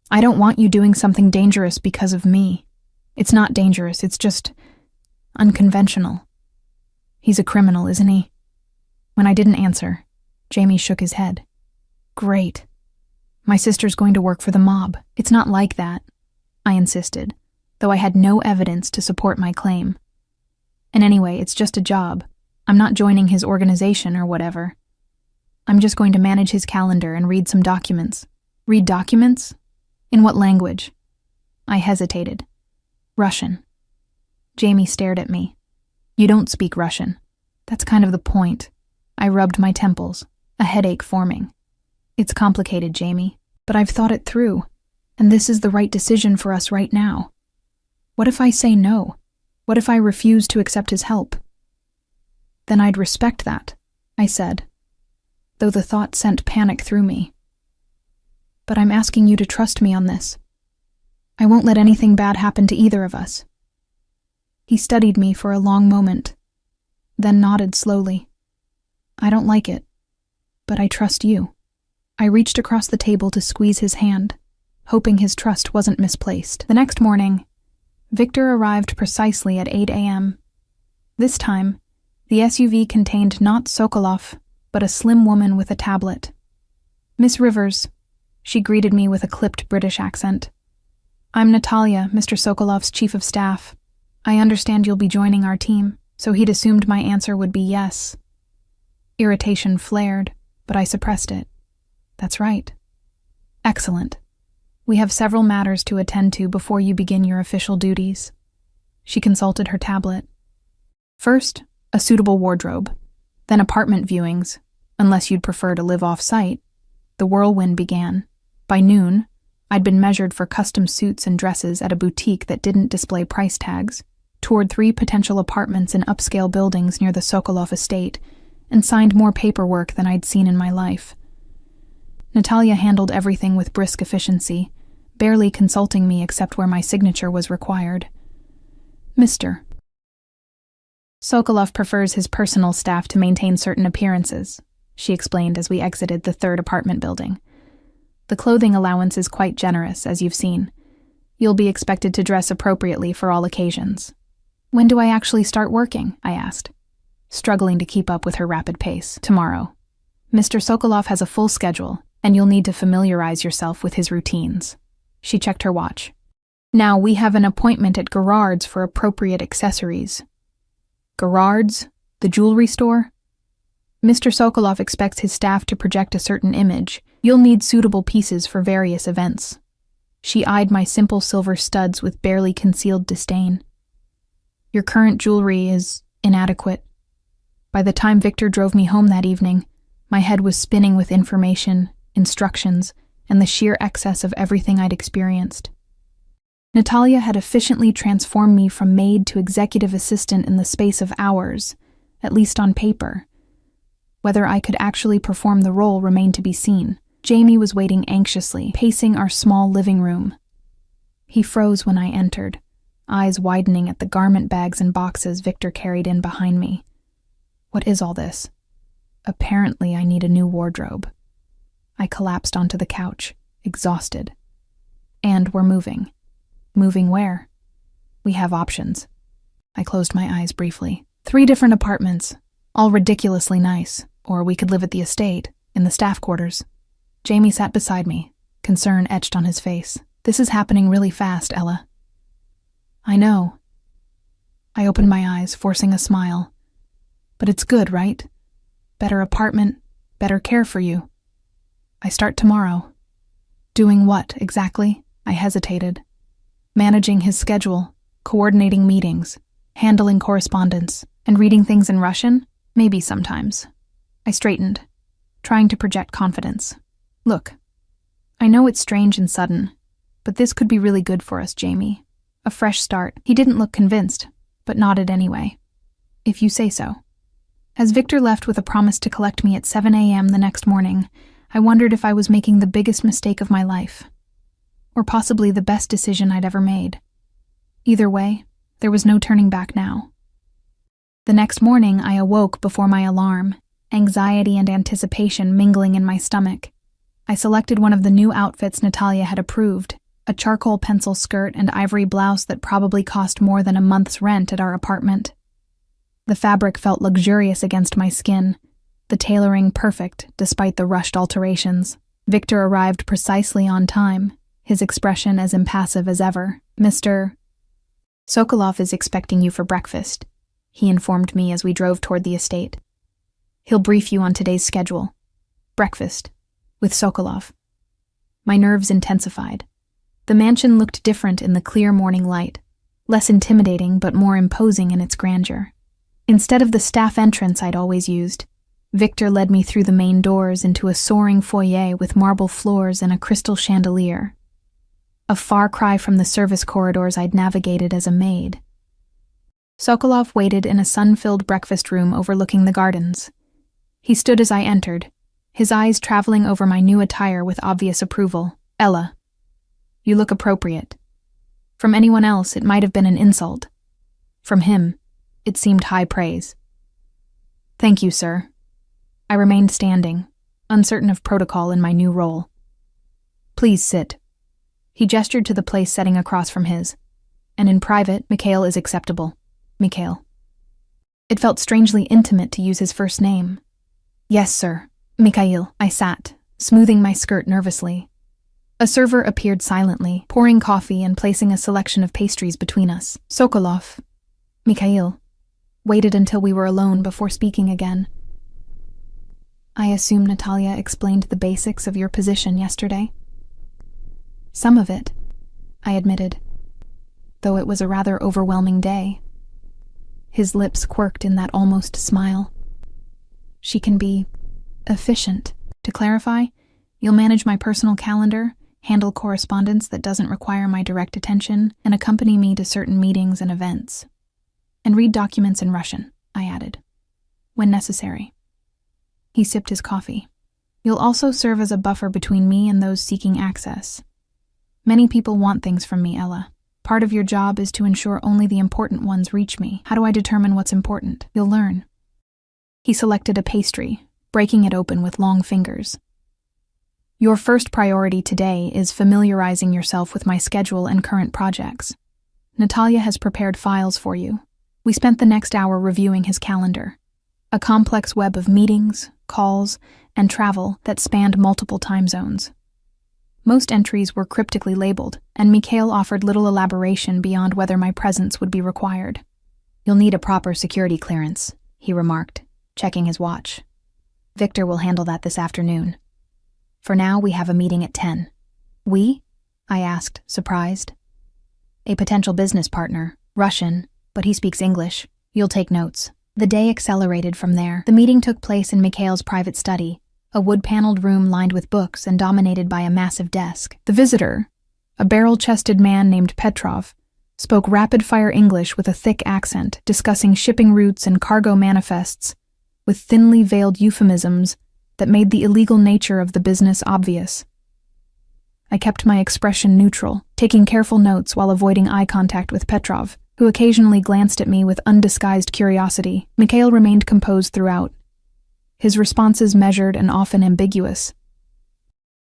I don't want you doing something dangerous because of me. It's not dangerous, it's just unconventional. He's a criminal, isn't he? When I didn't answer, Jamie shook his head. Great. My sister's going to work for the mob. It's not like that, I insisted, though I had no evidence to support my claim. And anyway, it's just a job. I'm not joining his organization or whatever. I'm just going to manage his calendar and read some documents. Read documents? In what language? I hesitated. Russian. Jamie stared at me. You don't speak Russian. That's kind of the point. I rubbed my temples, a headache forming. It's complicated, Jamie, but I've thought it through, and this is the right decision for us right now. What if I say no? What if I refuse to accept his help? Then I'd respect that, I said, though the thought sent panic through me. But I'm asking you to trust me on this. I won't let anything bad happen to either of us. He studied me for a long moment, then nodded slowly. I don't like it, but I trust you. I reached across the table to squeeze his hand, hoping his trust wasn't misplaced. The next morning, Victor arrived precisely at 8 a.m. This time, the SUV contained not Sokolov, but a slim woman with a tablet. Miss Rivers, she greeted me with a clipped British accent. I'm Natalia, Mr. Sokolov's chief of staff. I understand you'll be joining our team, so he'd assumed my answer would be yes. Irritation flared, but I suppressed it. That's right. Excellent. We have several matters to attend to before you begin your official duties. She consulted her tablet. First, a suitable wardrobe, then apartment viewings, unless you'd prefer to live off-site. The whirlwind began. By noon, I'd been measured for custom suits and dresses at a boutique that didn't display price tags, toured 3 potential apartments in upscale buildings near the Sokolov estate, and signed more paperwork than I'd seen in my life. Natalia handled everything with brisk efficiency, barely consulting me except where my signature was required. Mr. Sokolov prefers his personal staff to maintain certain appearances, she explained as we exited the 3rd apartment building. The clothing allowance is quite generous, as you've seen. You'll be expected to dress appropriately for all occasions. When do I actually start working? I asked, struggling to keep up with her rapid pace. Tomorrow. Mr. Sokolov has a full schedule, and you'll need to familiarize yourself with his routines. She checked her watch. Now we have an appointment at Gerard's for appropriate accessories. Gerard's? The jewelry store? Mr. Sokolov expects his staff to project a certain image. You'll need suitable pieces for various events. She eyed my simple silver studs with barely concealed disdain. Your current jewelry is inadequate. By the time Victor drove me home that evening, my head was spinning with information, instructions, and the sheer excess of everything I'd experienced. Natalia had efficiently transformed me from maid to executive assistant in the space of hours, at least on paper. Whether I could actually perform the role remained to be seen. Jamie was waiting anxiously, pacing our small living room. He froze when I entered, eyes widening at the garment bags and boxes Victor carried in behind me. What is all this? Apparently, I need a new wardrobe. I collapsed onto the couch, exhausted. And we're moving. Moving where? We have options. I closed my eyes briefly. 3 different apartments, all ridiculously nice, or we could live at the estate, in the staff quarters. Jamie sat beside me, concern etched on his face. This is happening really fast, Ella. I know. I opened my eyes, forcing a smile. But it's good, right? Better apartment, better care for you. I start tomorrow. Doing what, exactly? I hesitated. Managing his schedule, coordinating meetings, handling correspondence, and reading things in Russian? Maybe sometimes. I straightened, trying to project confidence. Look, I know it's strange and sudden, but this could be really good for us, Jamie. A fresh start. He didn't look convinced, but nodded anyway. If you say so. As Victor left with a promise to collect me at 7 a.m. the next morning, I wondered if I was making the biggest mistake of my life. Or possibly the best decision I'd ever made. Either way, there was no turning back now. The next morning, I awoke before my alarm, anxiety and anticipation mingling in my stomach. I selected one of the new outfits Natalia had approved, a charcoal pencil skirt and ivory blouse that probably cost more than a month's rent at our apartment. The fabric felt luxurious against my skin, the tailoring perfect despite the rushed alterations. Victor arrived precisely on time, his expression as impassive as ever. Mr. Sokolov is expecting you for breakfast, he informed me as we drove toward the estate. He'll brief you on today's schedule. Breakfast. With Sokolov. My nerves intensified. The mansion looked different in the clear morning light, less intimidating but more imposing in its grandeur. Instead of the staff entrance I'd always used, Victor led me through the main doors into a soaring foyer with marble floors and a crystal chandelier. A far cry from the service corridors I'd navigated as a maid. Sokolov waited in a sun-filled breakfast room overlooking the gardens. He stood as I entered, his eyes traveling over my new attire with obvious approval. Ella, you look appropriate. From anyone else, it might have been an insult. From him, it seemed high praise. Thank you, sir. I remained standing, uncertain of protocol in my new role. Please sit. He gestured to the place setting across from his. And in private, Mikhail is acceptable. Mikhail. It felt strangely intimate to use his first name. Yes, sir. Mikhail. I sat, smoothing my skirt nervously. A server appeared silently, pouring coffee and placing a selection of pastries between us. Sokolov. Mikhail. Waited until we were alone before speaking again. I assume Natalia explained the basics of your position yesterday? Some of it, I admitted, though it was a rather overwhelming day. His lips quirked in that almost smile. She can be efficient. To clarify, you'll manage my personal calendar, handle correspondence that doesn't require my direct attention, and accompany me to certain meetings and events. And read documents in Russian, I added, when necessary. He sipped his coffee. You'll also serve as a buffer between me and those seeking access. Many people want things from me, Ella. Part of your job is to ensure only the important ones reach me. How do I determine what's important? You'll learn. He selected a pastry, breaking it open with long fingers. Your first priority today is familiarizing yourself with my schedule and current projects. Natalia has prepared files for you. We spent the next hour reviewing his calendar, a complex web of meetings, calls, and travel that spanned multiple time zones. Most entries were cryptically labeled, and Mikhail offered little elaboration beyond whether my presence would be required. You'll need a proper security clearance, he remarked, checking his watch. Victor will handle that this afternoon. For now, we have a meeting at 10. We? I asked, surprised. A potential business partner, Russian, but he speaks English. You'll take notes. The day accelerated from there. The meeting took place in Mikhail's private study, a wood-paneled room lined with books and dominated by a massive desk. The visitor, a barrel-chested man named Petrov, spoke rapid-fire English with a thick accent, discussing shipping routes and cargo manifests, with thinly veiled euphemisms that made the illegal nature of the business obvious. I kept my expression neutral, taking careful notes while avoiding eye contact with Petrov, who occasionally glanced at me with undisguised curiosity. Mikhail remained composed throughout, his responses measured and often ambiguous.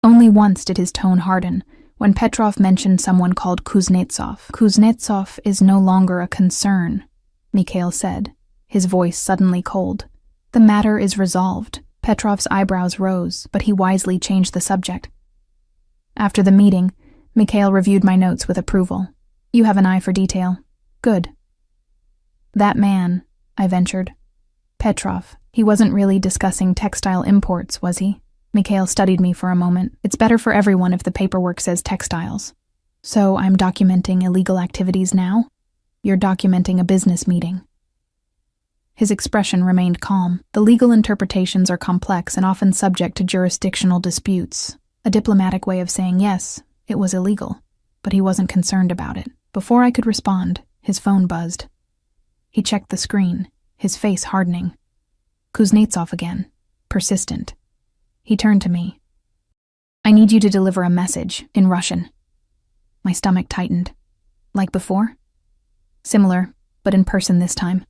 Only once did his tone harden, when Petrov mentioned someone called Kuznetsov. "Kuznetsov is no longer a concern," Mikhail said, his voice suddenly cold. "The matter is resolved." Petrov's eyebrows rose, but he wisely changed the subject. After the meeting, Mikhail reviewed my notes with approval. "You have an eye for detail. Good." "That man," I ventured. "Petrov, he wasn't really discussing textile imports, was he?" Mikhail studied me for a moment. "It's better for everyone if the paperwork says textiles. So I'm documenting illegal activities now? You're documenting a business meeting." His expression remained calm. "The legal interpretations are complex and often subject to jurisdictional disputes. A diplomatic way of saying yes, it was illegal, but he wasn't concerned about it." Before I could respond, his phone buzzed. He checked the screen, his face hardening. Kuznetsov again, persistent. He turned to me. "I need you to deliver a message, in Russian." My stomach tightened. "Like before?" "Similar, but in person this time."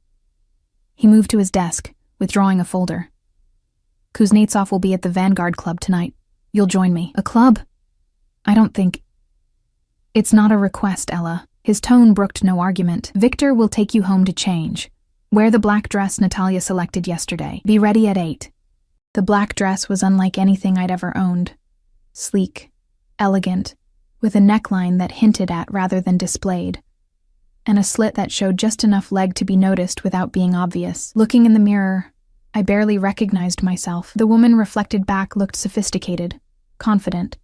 He moved to his desk, withdrawing a folder. "Kuznetsov will be at the Vanguard Club tonight. You'll join me." "A club?" "I don't think..." "It's not a request, Ella." His tone brooked no argument. "Victor will take you home to change. Wear the black dress Natalia selected yesterday. Be ready at 8. The black dress was unlike anything I'd ever owned. Sleek, elegant, with a neckline that hinted at rather than displayed, and a slit that showed just enough leg to be noticed without being obvious. Looking in the mirror, I barely recognized myself. The woman reflected back looked sophisticated, confident,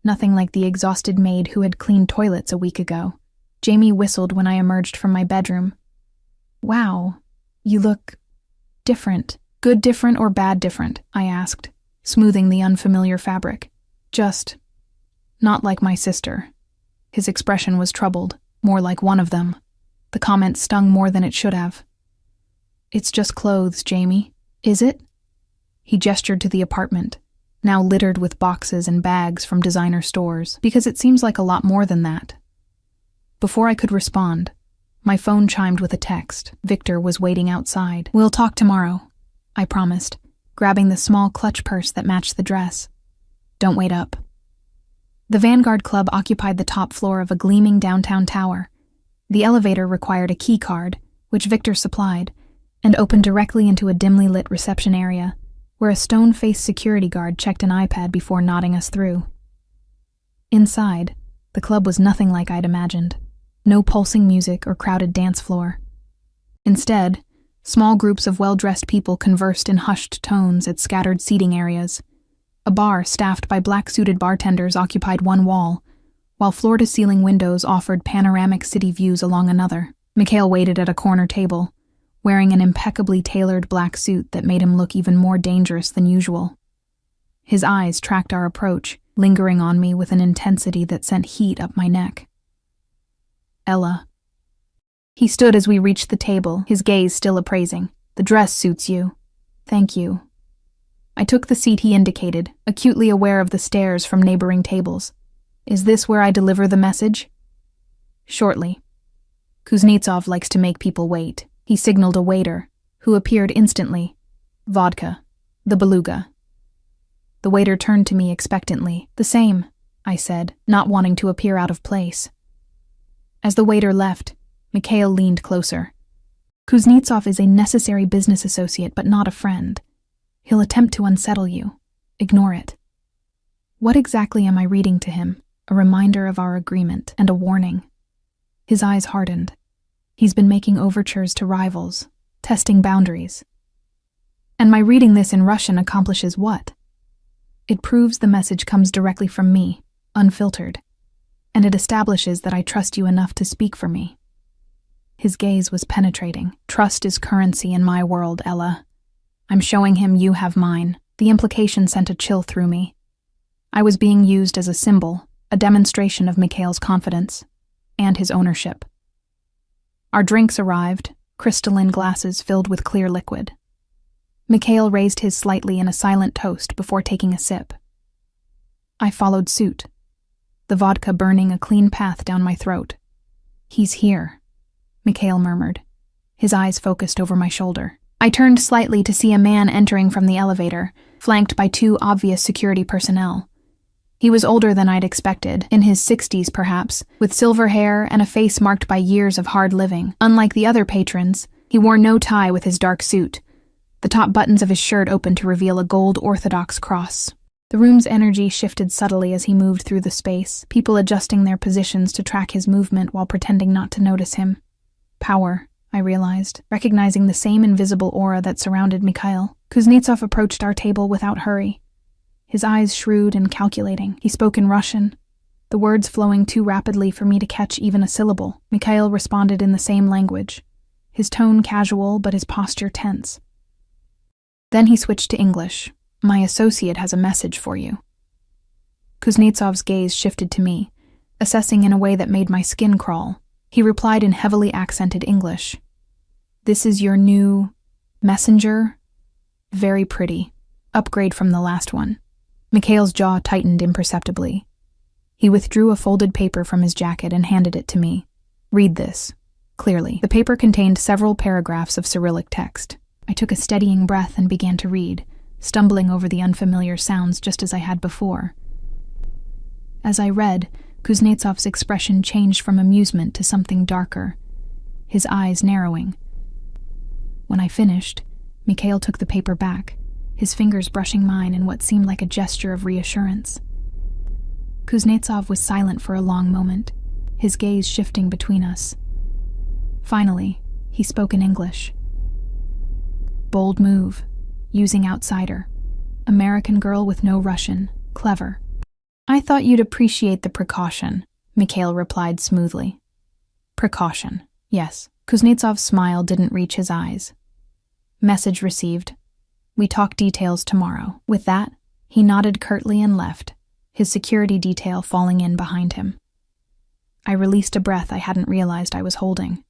nothing like the exhausted maid who had cleaned toilets a week ago. Jamie whistled when I emerged from my bedroom. "Wow, you look different." "Good different or bad different?" I asked, smoothing the unfamiliar fabric. "Just not like my sister." His expression was troubled, more like one of them. The comment stung more than it should have. "It's just clothes, Jamie." "Is it?" He gestured to the apartment, now littered with boxes and bags from designer stores, "because it seems like a lot more than that." Before I could respond, my phone chimed with a text. Victor was waiting outside. "We'll talk tomorrow," I promised, grabbing the small clutch purse that matched the dress. "Don't wait up." The Vanguard Club occupied the top floor of a gleaming downtown tower. The elevator required a key card, which Victor supplied, and opened directly into a dimly lit reception area, where a stone-faced security guard checked an iPad before nodding us through. Inside, the club was nothing like I'd imagined. No pulsing music or crowded dance floor. Instead, small groups of well-dressed people conversed in hushed tones at scattered seating areas. A bar staffed by black-suited bartenders occupied one wall, while floor-to-ceiling windows offered panoramic city views along another. Mikhail waited at a corner table, wearing an impeccably tailored black suit that made him look even more dangerous than usual. His eyes tracked our approach, lingering on me with an intensity that sent heat up my neck. "Ella." He stood as we reached the table, his gaze still appraising. "The dress suits you." "Thank you." I took the seat he indicated, acutely aware of the stares from neighboring tables. "Is this where I deliver the message?" "Shortly." "Kuznetsov likes to make people wait." He signaled a waiter, who appeared instantly. "Vodka. The beluga." The waiter turned to me expectantly. "The same," I said, not wanting to appear out of place. As the waiter left, Mikhail leaned closer. "Kuznetsov is a necessary business associate, but not a friend. He'll attempt to unsettle you. Ignore it." What exactly am I reading to him? A reminder of our agreement and a warning. His eyes hardened. He's been making overtures to rivals, testing boundaries. And my reading this in Russian accomplishes what? It proves the message comes directly from me, unfiltered, and it establishes that I trust you enough to speak for me. His gaze was penetrating. "Trust is currency in my world, Ella. I'm showing him you have mine." The implication sent a chill through me. I was being used as a symbol, a demonstration of Mikhail's confidence, and his ownership. Our drinks arrived, crystalline glasses filled with clear liquid. Mikhail raised his slightly in a silent toast before taking a sip. I followed suit, the vodka burning a clean path down my throat. "He's here." Mikhail murmured, his eyes focused over my shoulder. I turned slightly to see a man entering from the elevator, flanked by 2 obvious security personnel. He was older than I'd expected, in his 60s perhaps, with silver hair and a face marked by years of hard living. Unlike the other patrons, he wore no tie with his dark suit. The top buttons of his shirt opened to reveal a gold Orthodox cross. The room's energy shifted subtly as he moved through the space, people adjusting their positions to track his movement while pretending not to notice him. Power, I realized, recognizing the same invisible aura that surrounded Mikhail. Kuznetsov approached our table without hurry. His eyes shrewd and calculating. He spoke in Russian, the words flowing too rapidly for me to catch even a syllable. Mikhail responded in the same language, his tone casual but his posture tense. Then he switched to English. My associate has a message for you. Kuznetsov's gaze shifted to me, assessing in a way that made my skin crawl. He replied in heavily accented English. This is your new messenger? Very pretty. Upgrade from the last one. Mikhail's jaw tightened imperceptibly. He withdrew a folded paper from his jacket and handed it to me. Read this. Clearly, the paper contained several paragraphs of Cyrillic text. I took a steadying breath and began to read, stumbling over the unfamiliar sounds just as I had before. As I read, Kuznetsov's expression changed from amusement to something darker, his eyes narrowing. When I finished, Mikhail took the paper back, his fingers brushing mine in what seemed like a gesture of reassurance. Kuznetsov was silent for a long moment, his gaze shifting between us. Finally, he spoke in English. Bold move. Using outsider. American girl with no Russian. Clever. I thought you'd appreciate the precaution, Mikhail replied smoothly. Precaution, yes. Kuznetsov's smile didn't reach his eyes. Message received. We talk details tomorrow. With that, he nodded curtly and left, his security detail falling in behind him. I released a breath I hadn't realized I was holding.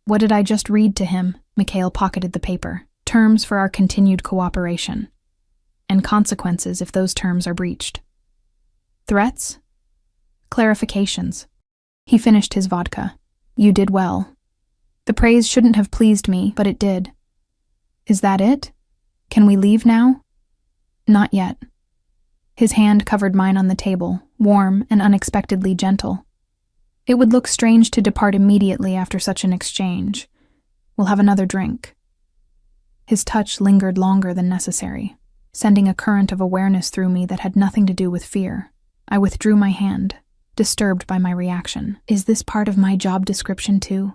What did I just read to him? Mikhail pocketed the paper. Terms for our continued cooperation, and consequences if those terms are breached. Threats? Clarifications. He finished his vodka. You did well. The praise shouldn't have pleased me, but it did. Is that it? Can we leave now? Not yet. His hand covered mine on the table, warm and unexpectedly gentle. It would look strange to depart immediately after such an exchange. We'll have another drink. His touch lingered longer than necessary, sending a current of awareness through me that had nothing to do with fear. I withdrew my hand, disturbed by my reaction. Is this part of my job description too?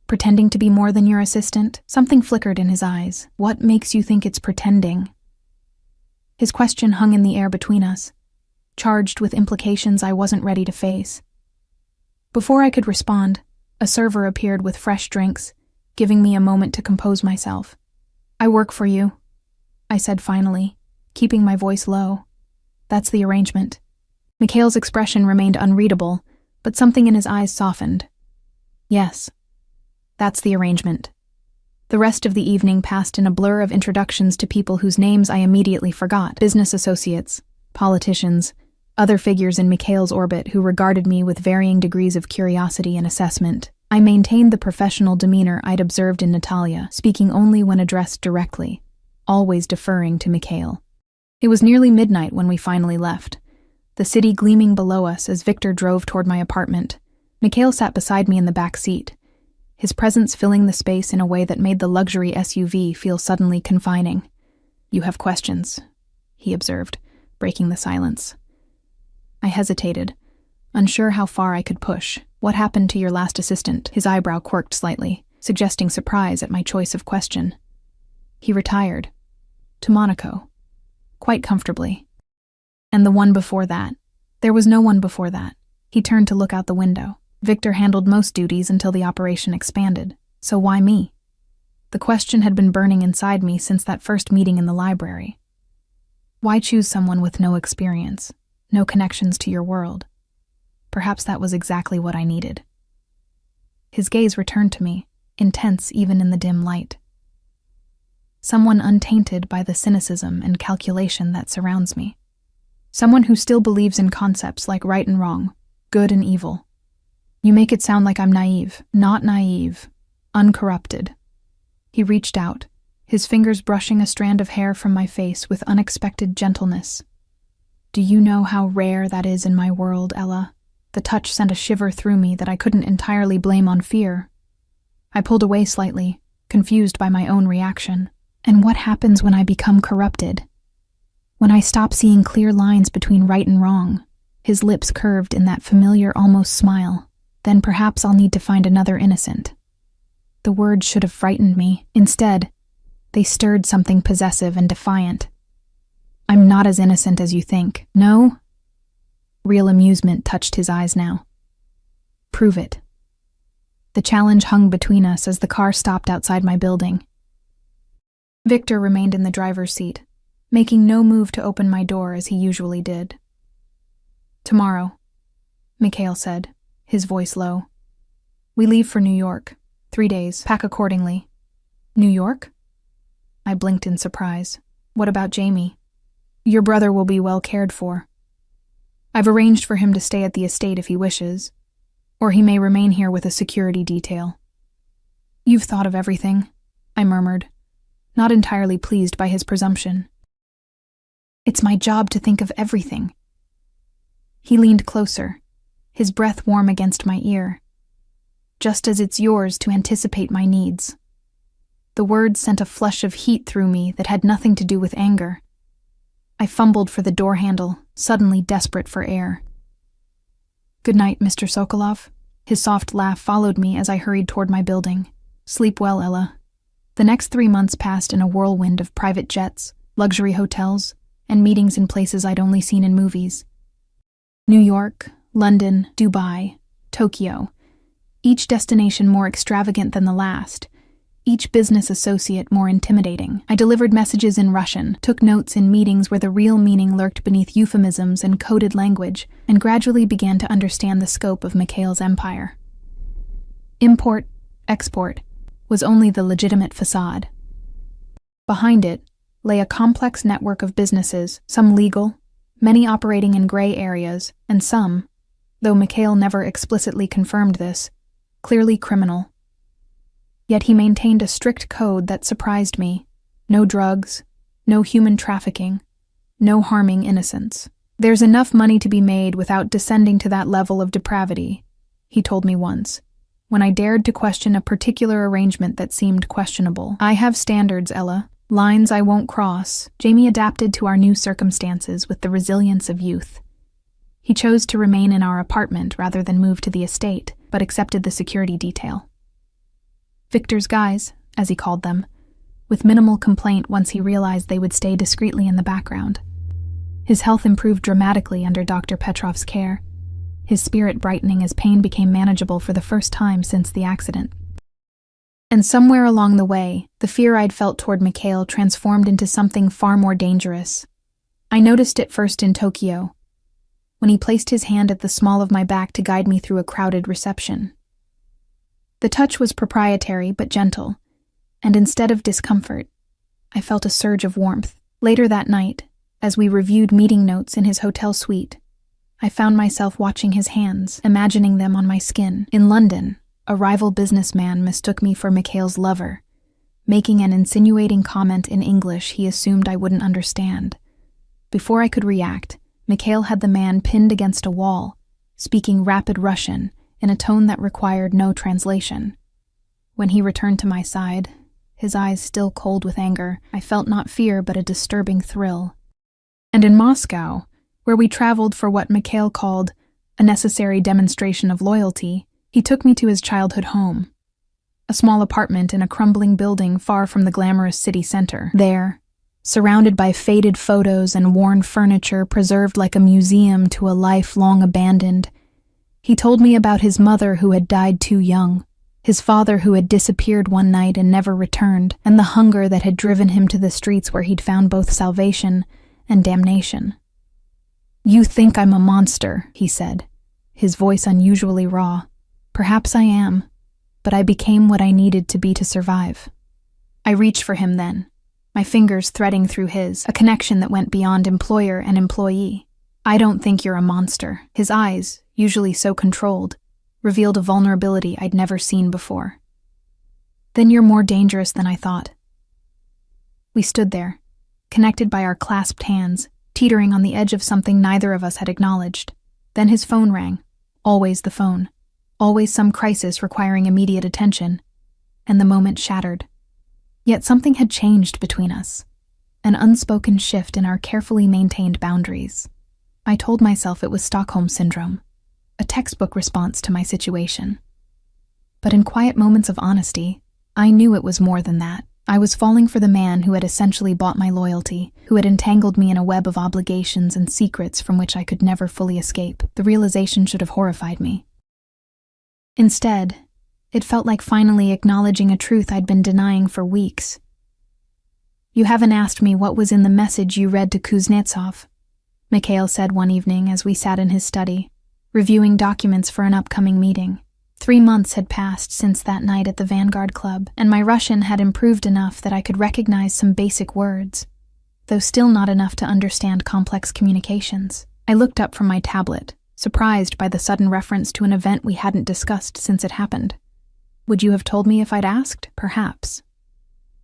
Pretending to be more than your assistant? Something flickered in his eyes. What makes you think it's pretending? His question hung in the air between us, charged with implications I wasn't ready to face. Before I could respond, a server appeared with fresh drinks, giving me a moment to compose myself. I work for you, I said finally, keeping my voice low. That's the arrangement. Mikhail's expression remained unreadable, but something in his eyes softened. Yes, that's the arrangement. The rest of the evening passed in a blur of introductions to people whose names I immediately forgot. Business associates, politicians, other figures in Mikhail's orbit who regarded me with varying degrees of curiosity and assessment. I maintained the professional demeanor I'd observed in Natalia, speaking only when addressed directly, always deferring to Mikhail. It was nearly midnight when we finally left, the city gleaming below us as Victor drove toward my apartment. Mikhail sat beside me in the back seat, his presence filling the space in a way that made the luxury SUV feel suddenly confining. You have questions, he observed, breaking the silence. I hesitated, unsure how far I could push. What happened to your last assistant? His eyebrow quirked slightly, suggesting surprise at my choice of question. He retired. To Monaco. Quite comfortably. And the one before that? There was no one before that. He turned to look out the window. Victor handled most duties until the operation expanded. So why me? The question had been burning inside me since that first meeting in the library. Why choose someone with no experience, no connections to your world? Perhaps that was exactly what I needed. His gaze returned to me, intense even in the dim light. Someone untainted by the cynicism and calculation that surrounds me. Someone who still believes in concepts like right and wrong, good and evil. You make it sound like I'm naive. Not naive, uncorrupted. He reached out, his fingers brushing a strand of hair from my face with unexpected gentleness. Do you know how rare that is in my world, Ella? The touch sent a shiver through me that I couldn't entirely blame on fear. I pulled away slightly, confused by my own reaction. And what happens when I become corrupted? When I stop seeing clear lines between right and wrong, his lips curved in that familiar almost smile, then perhaps I'll need to find another innocent. The words should have frightened me. Instead, they stirred something possessive and defiant. I'm not as innocent as you think. No? Real amusement touched his eyes now. Prove it. The challenge hung between us as the car stopped outside my building. Victor remained in the driver's seat, making no move to open my door as he usually did. Tomorrow, Mikhail said, his voice low. We leave for New York. 3 days. Pack accordingly. New York? I blinked in surprise. What about Jamie? Your brother will be well cared for. I've arranged for him to stay at the estate if he wishes, or he may remain here with a security detail. You've thought of everything, I murmured, not entirely pleased by his presumption. It's my job to think of everything. He leaned closer, his breath warm against my ear. Just as it's yours to anticipate my needs. The words sent a flush of heat through me that had nothing to do with anger. I fumbled for the door handle, suddenly desperate for air. Good night, Mr. Sokolov. His soft laugh followed me as I hurried toward my building. Sleep well, Ella. The next 3 months passed in a whirlwind of private jets, luxury hotels, and meetings in places I'd only seen in movies. New York, London, Dubai, Tokyo. Each destination more extravagant than the last. Each business associate more intimidating. I delivered messages in Russian, took notes in meetings where the real meaning lurked beneath euphemisms and coded language, and gradually began to understand the scope of Mikhail's empire. Import, export, was only the legitimate facade. Behind it lay a complex network of businesses, some legal, many operating in gray areas, and some, though Mikhail never explicitly confirmed this, clearly criminal. Yet he maintained a strict code that surprised me. No drugs, no human trafficking, no harming innocents. There's enough money to be made without descending to that level of depravity, he told me once, when I dared to question a particular arrangement that seemed questionable. I have standards, Ella, lines I won't cross. Jamie adapted to our new circumstances with the resilience of youth. He chose to remain in our apartment rather than move to the estate, but accepted the security detail. Victor's guys, as he called them, with minimal complaint once he realized they would stay discreetly in the background. His health improved dramatically under Dr. Petrov's care, his spirit brightening as pain became manageable for the first time since the accident. And somewhere along the way, the fear I'd felt toward Mikhail transformed into something far more dangerous. I noticed it first in Tokyo, when he placed his hand at the small of my back to guide me through a crowded reception. The touch was proprietary but gentle, and instead of discomfort, I felt a surge of warmth. Later that night, as we reviewed meeting notes in his hotel suite, I found myself watching his hands, imagining them on my skin. In London, a rival businessman mistook me for Mikhail's lover, making an insinuating comment in English he assumed I wouldn't understand. Before I could react, Mikhail had the man pinned against a wall, speaking rapid Russian, in a tone that required no translation. When he returned to my side, his eyes still cold with anger, I felt not fear but a disturbing thrill. And in Moscow, where we traveled for what Mikhail called a necessary demonstration of loyalty, he took me to his childhood home, a small apartment in a crumbling building far from the glamorous city center. There, surrounded by faded photos and worn furniture preserved like a museum to a life long abandoned, he told me about his mother who had died too young, his father who had disappeared one night and never returned, and the hunger that had driven him to the streets where he'd found both salvation and damnation. You think I'm a monster, he said, his voice unusually raw. Perhaps I am, but I became what I needed to be to survive. I reached for him then, my fingers threading through his, a connection that went beyond employer and employee. I don't think you're a monster. His eyes, usually so controlled, revealed a vulnerability I'd never seen before. Then you're more dangerous than I thought. We stood there, connected by our clasped hands, teetering on the edge of something neither of us had acknowledged. Then his phone rang. Always the phone. Always some crisis requiring immediate attention. And the moment shattered. Yet something had changed between us. An unspoken shift in our carefully maintained boundaries. I told myself it was Stockholm Syndrome, a textbook response to my situation. But in quiet moments of honesty, I knew it was more than that. I was falling for the man who had essentially bought my loyalty, who had entangled me in a web of obligations and secrets from which I could never fully escape. The realization should have horrified me. Instead, it felt like finally acknowledging a truth I'd been denying for weeks. You haven't asked me what was in the message you read to Kuznetsov, Mikhail said one evening as we sat in his study, reviewing documents for an upcoming meeting. 3 months had passed since that night at the Vanguard Club, and my Russian had improved enough that I could recognize some basic words, though still not enough to understand complex communications. I looked up from my tablet, surprised by the sudden reference to an event we hadn't discussed since it happened. Would you have told me if I'd asked? Perhaps.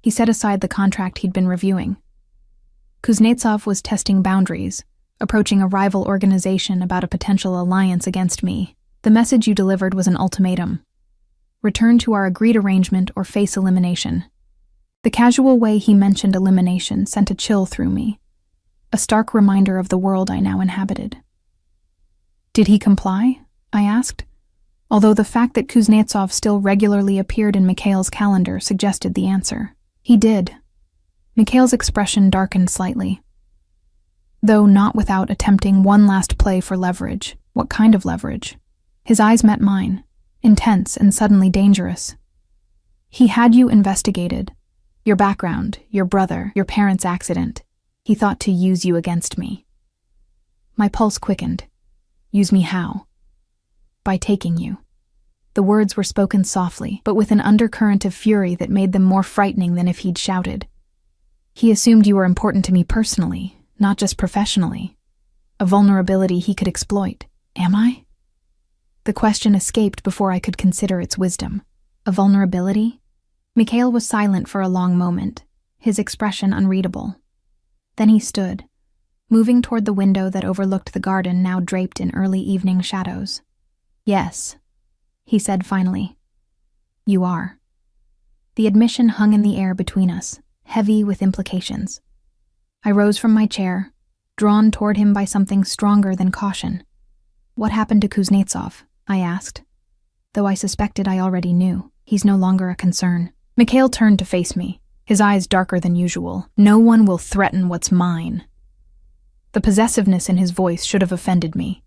He set aside the contract he'd been reviewing. Kuznetsov was testing boundaries, approaching a rival organization about a potential alliance against me. The message you delivered was an ultimatum. Return to our agreed arrangement or face elimination. The casual way he mentioned elimination sent a chill through me, a stark reminder of the world I now inhabited. Did he comply? I asked, although the fact that Kuznetsov still regularly appeared in Mikhail's calendar suggested the answer. He did. Mikhail's expression darkened slightly, though not without attempting one last play for leverage. What kind of leverage? His eyes met mine, intense and suddenly dangerous. He had you investigated. Your background, your brother, your parents' accident. He thought to use you against me. My pulse quickened. Use me how? By taking you. The words were spoken softly, but with an undercurrent of fury that made them more frightening than if he'd shouted. He assumed you were important to me personally, not just professionally. A vulnerability he could exploit. Am I? The question escaped before I could consider its wisdom. A vulnerability? Mikhail was silent for a long moment, his expression unreadable. Then he stood, moving toward the window that overlooked the garden now draped in early evening shadows. Yes, he said finally. You are. The admission hung in the air between us, heavy with implications. I rose from my chair, drawn toward him by something stronger than caution. What happened to Kuznetsov? I asked, though I suspected I already knew. He's no longer a concern. Mikhail turned to face me, his eyes darker than usual. No one will threaten what's mine. The possessiveness in his voice should have offended me.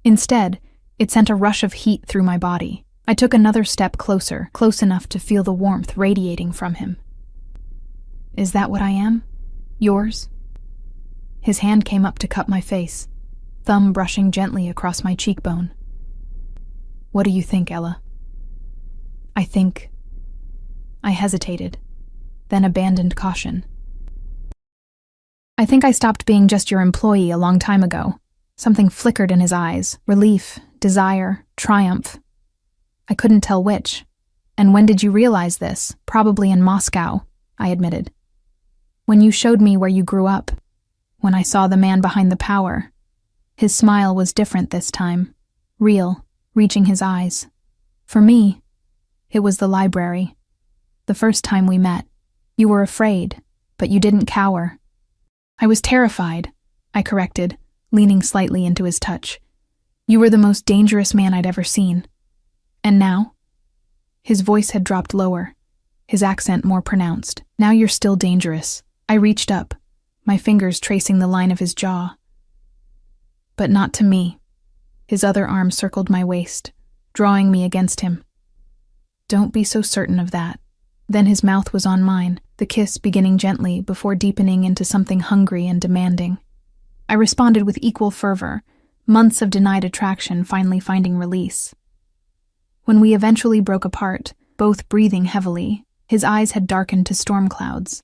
Instead, it sent a rush of heat through my body. I took another step closer, close enough to feel the warmth radiating from him. Is that what I am? Yours? His hand came up to cup my face, thumb brushing gently across my cheekbone. What do you think, Ella? I hesitated, then abandoned caution. I think I stopped being just your employee a long time ago. Something flickered in his eyes, relief, desire, triumph. I couldn't tell which. And when did you realize this? Probably in Moscow, I admitted. When you showed me where you grew up, when I saw the man behind the power. His smile was different this time, real, reaching his eyes. For me, it was the library. The first time we met, you were afraid, but you didn't cower. I was terrified, I corrected, leaning slightly into his touch. You were the most dangerous man I'd ever seen. And now? His voice had dropped lower, his accent more pronounced. Now you're still dangerous. I reached up, my fingers tracing the line of his jaw. But not to me. His other arm circled my waist, drawing me against him. Don't be so certain of that. Then his mouth was on mine, the kiss beginning gently before deepening into something hungry and demanding. I responded with equal fervor, months of denied attraction finally finding release. When we eventually broke apart, both breathing heavily, his eyes had darkened to storm clouds.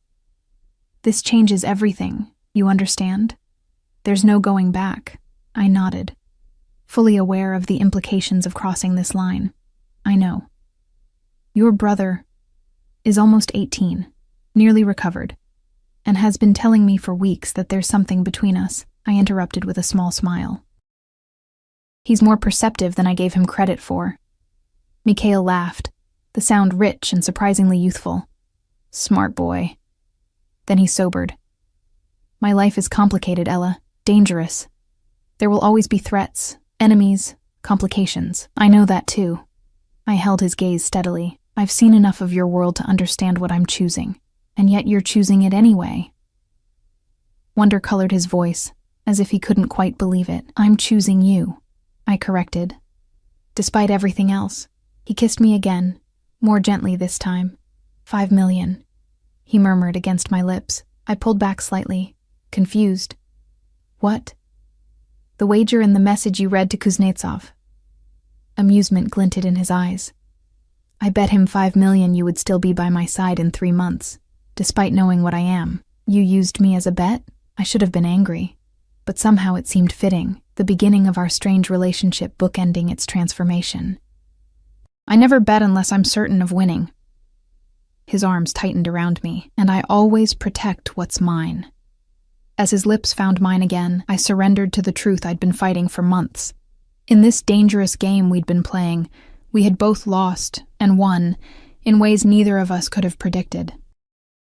This changes everything, you understand? There's no going back. I nodded, fully aware of the implications of crossing this line. I know. Your brother, is almost 18, nearly recovered, and has been telling me for weeks that there's something between us, I interrupted with a small smile. He's more perceptive than I gave him credit for. Mikhail laughed, the sound rich and surprisingly youthful. Smart boy. Then he sobered. My life is complicated, Ella. Dangerous. There will always be threats, enemies, complications. I know that too. I held his gaze steadily. I've seen enough of your world to understand what I'm choosing, and yet you're choosing it anyway. Wonder colored his voice, as if he couldn't quite believe it. I'm choosing you, I corrected. Despite everything else, he kissed me again, more gently this time. 5 million, he murmured against my lips. I pulled back slightly, confused. What? The wager in the message you read to Kuznetsov. Amusement glinted in his eyes. I bet him 5 million you would still be by my side in 3 months, despite knowing what I am. You used me as a bet? I should have been angry. But somehow it seemed fitting, the beginning of our strange relationship bookending its transformation. I never bet unless I'm certain of winning. His arms tightened around me, and I always protect what's mine. As his lips found mine again, I surrendered to the truth I'd been fighting for months. In this dangerous game we'd been playing, we had both lost and won in ways neither of us could have predicted.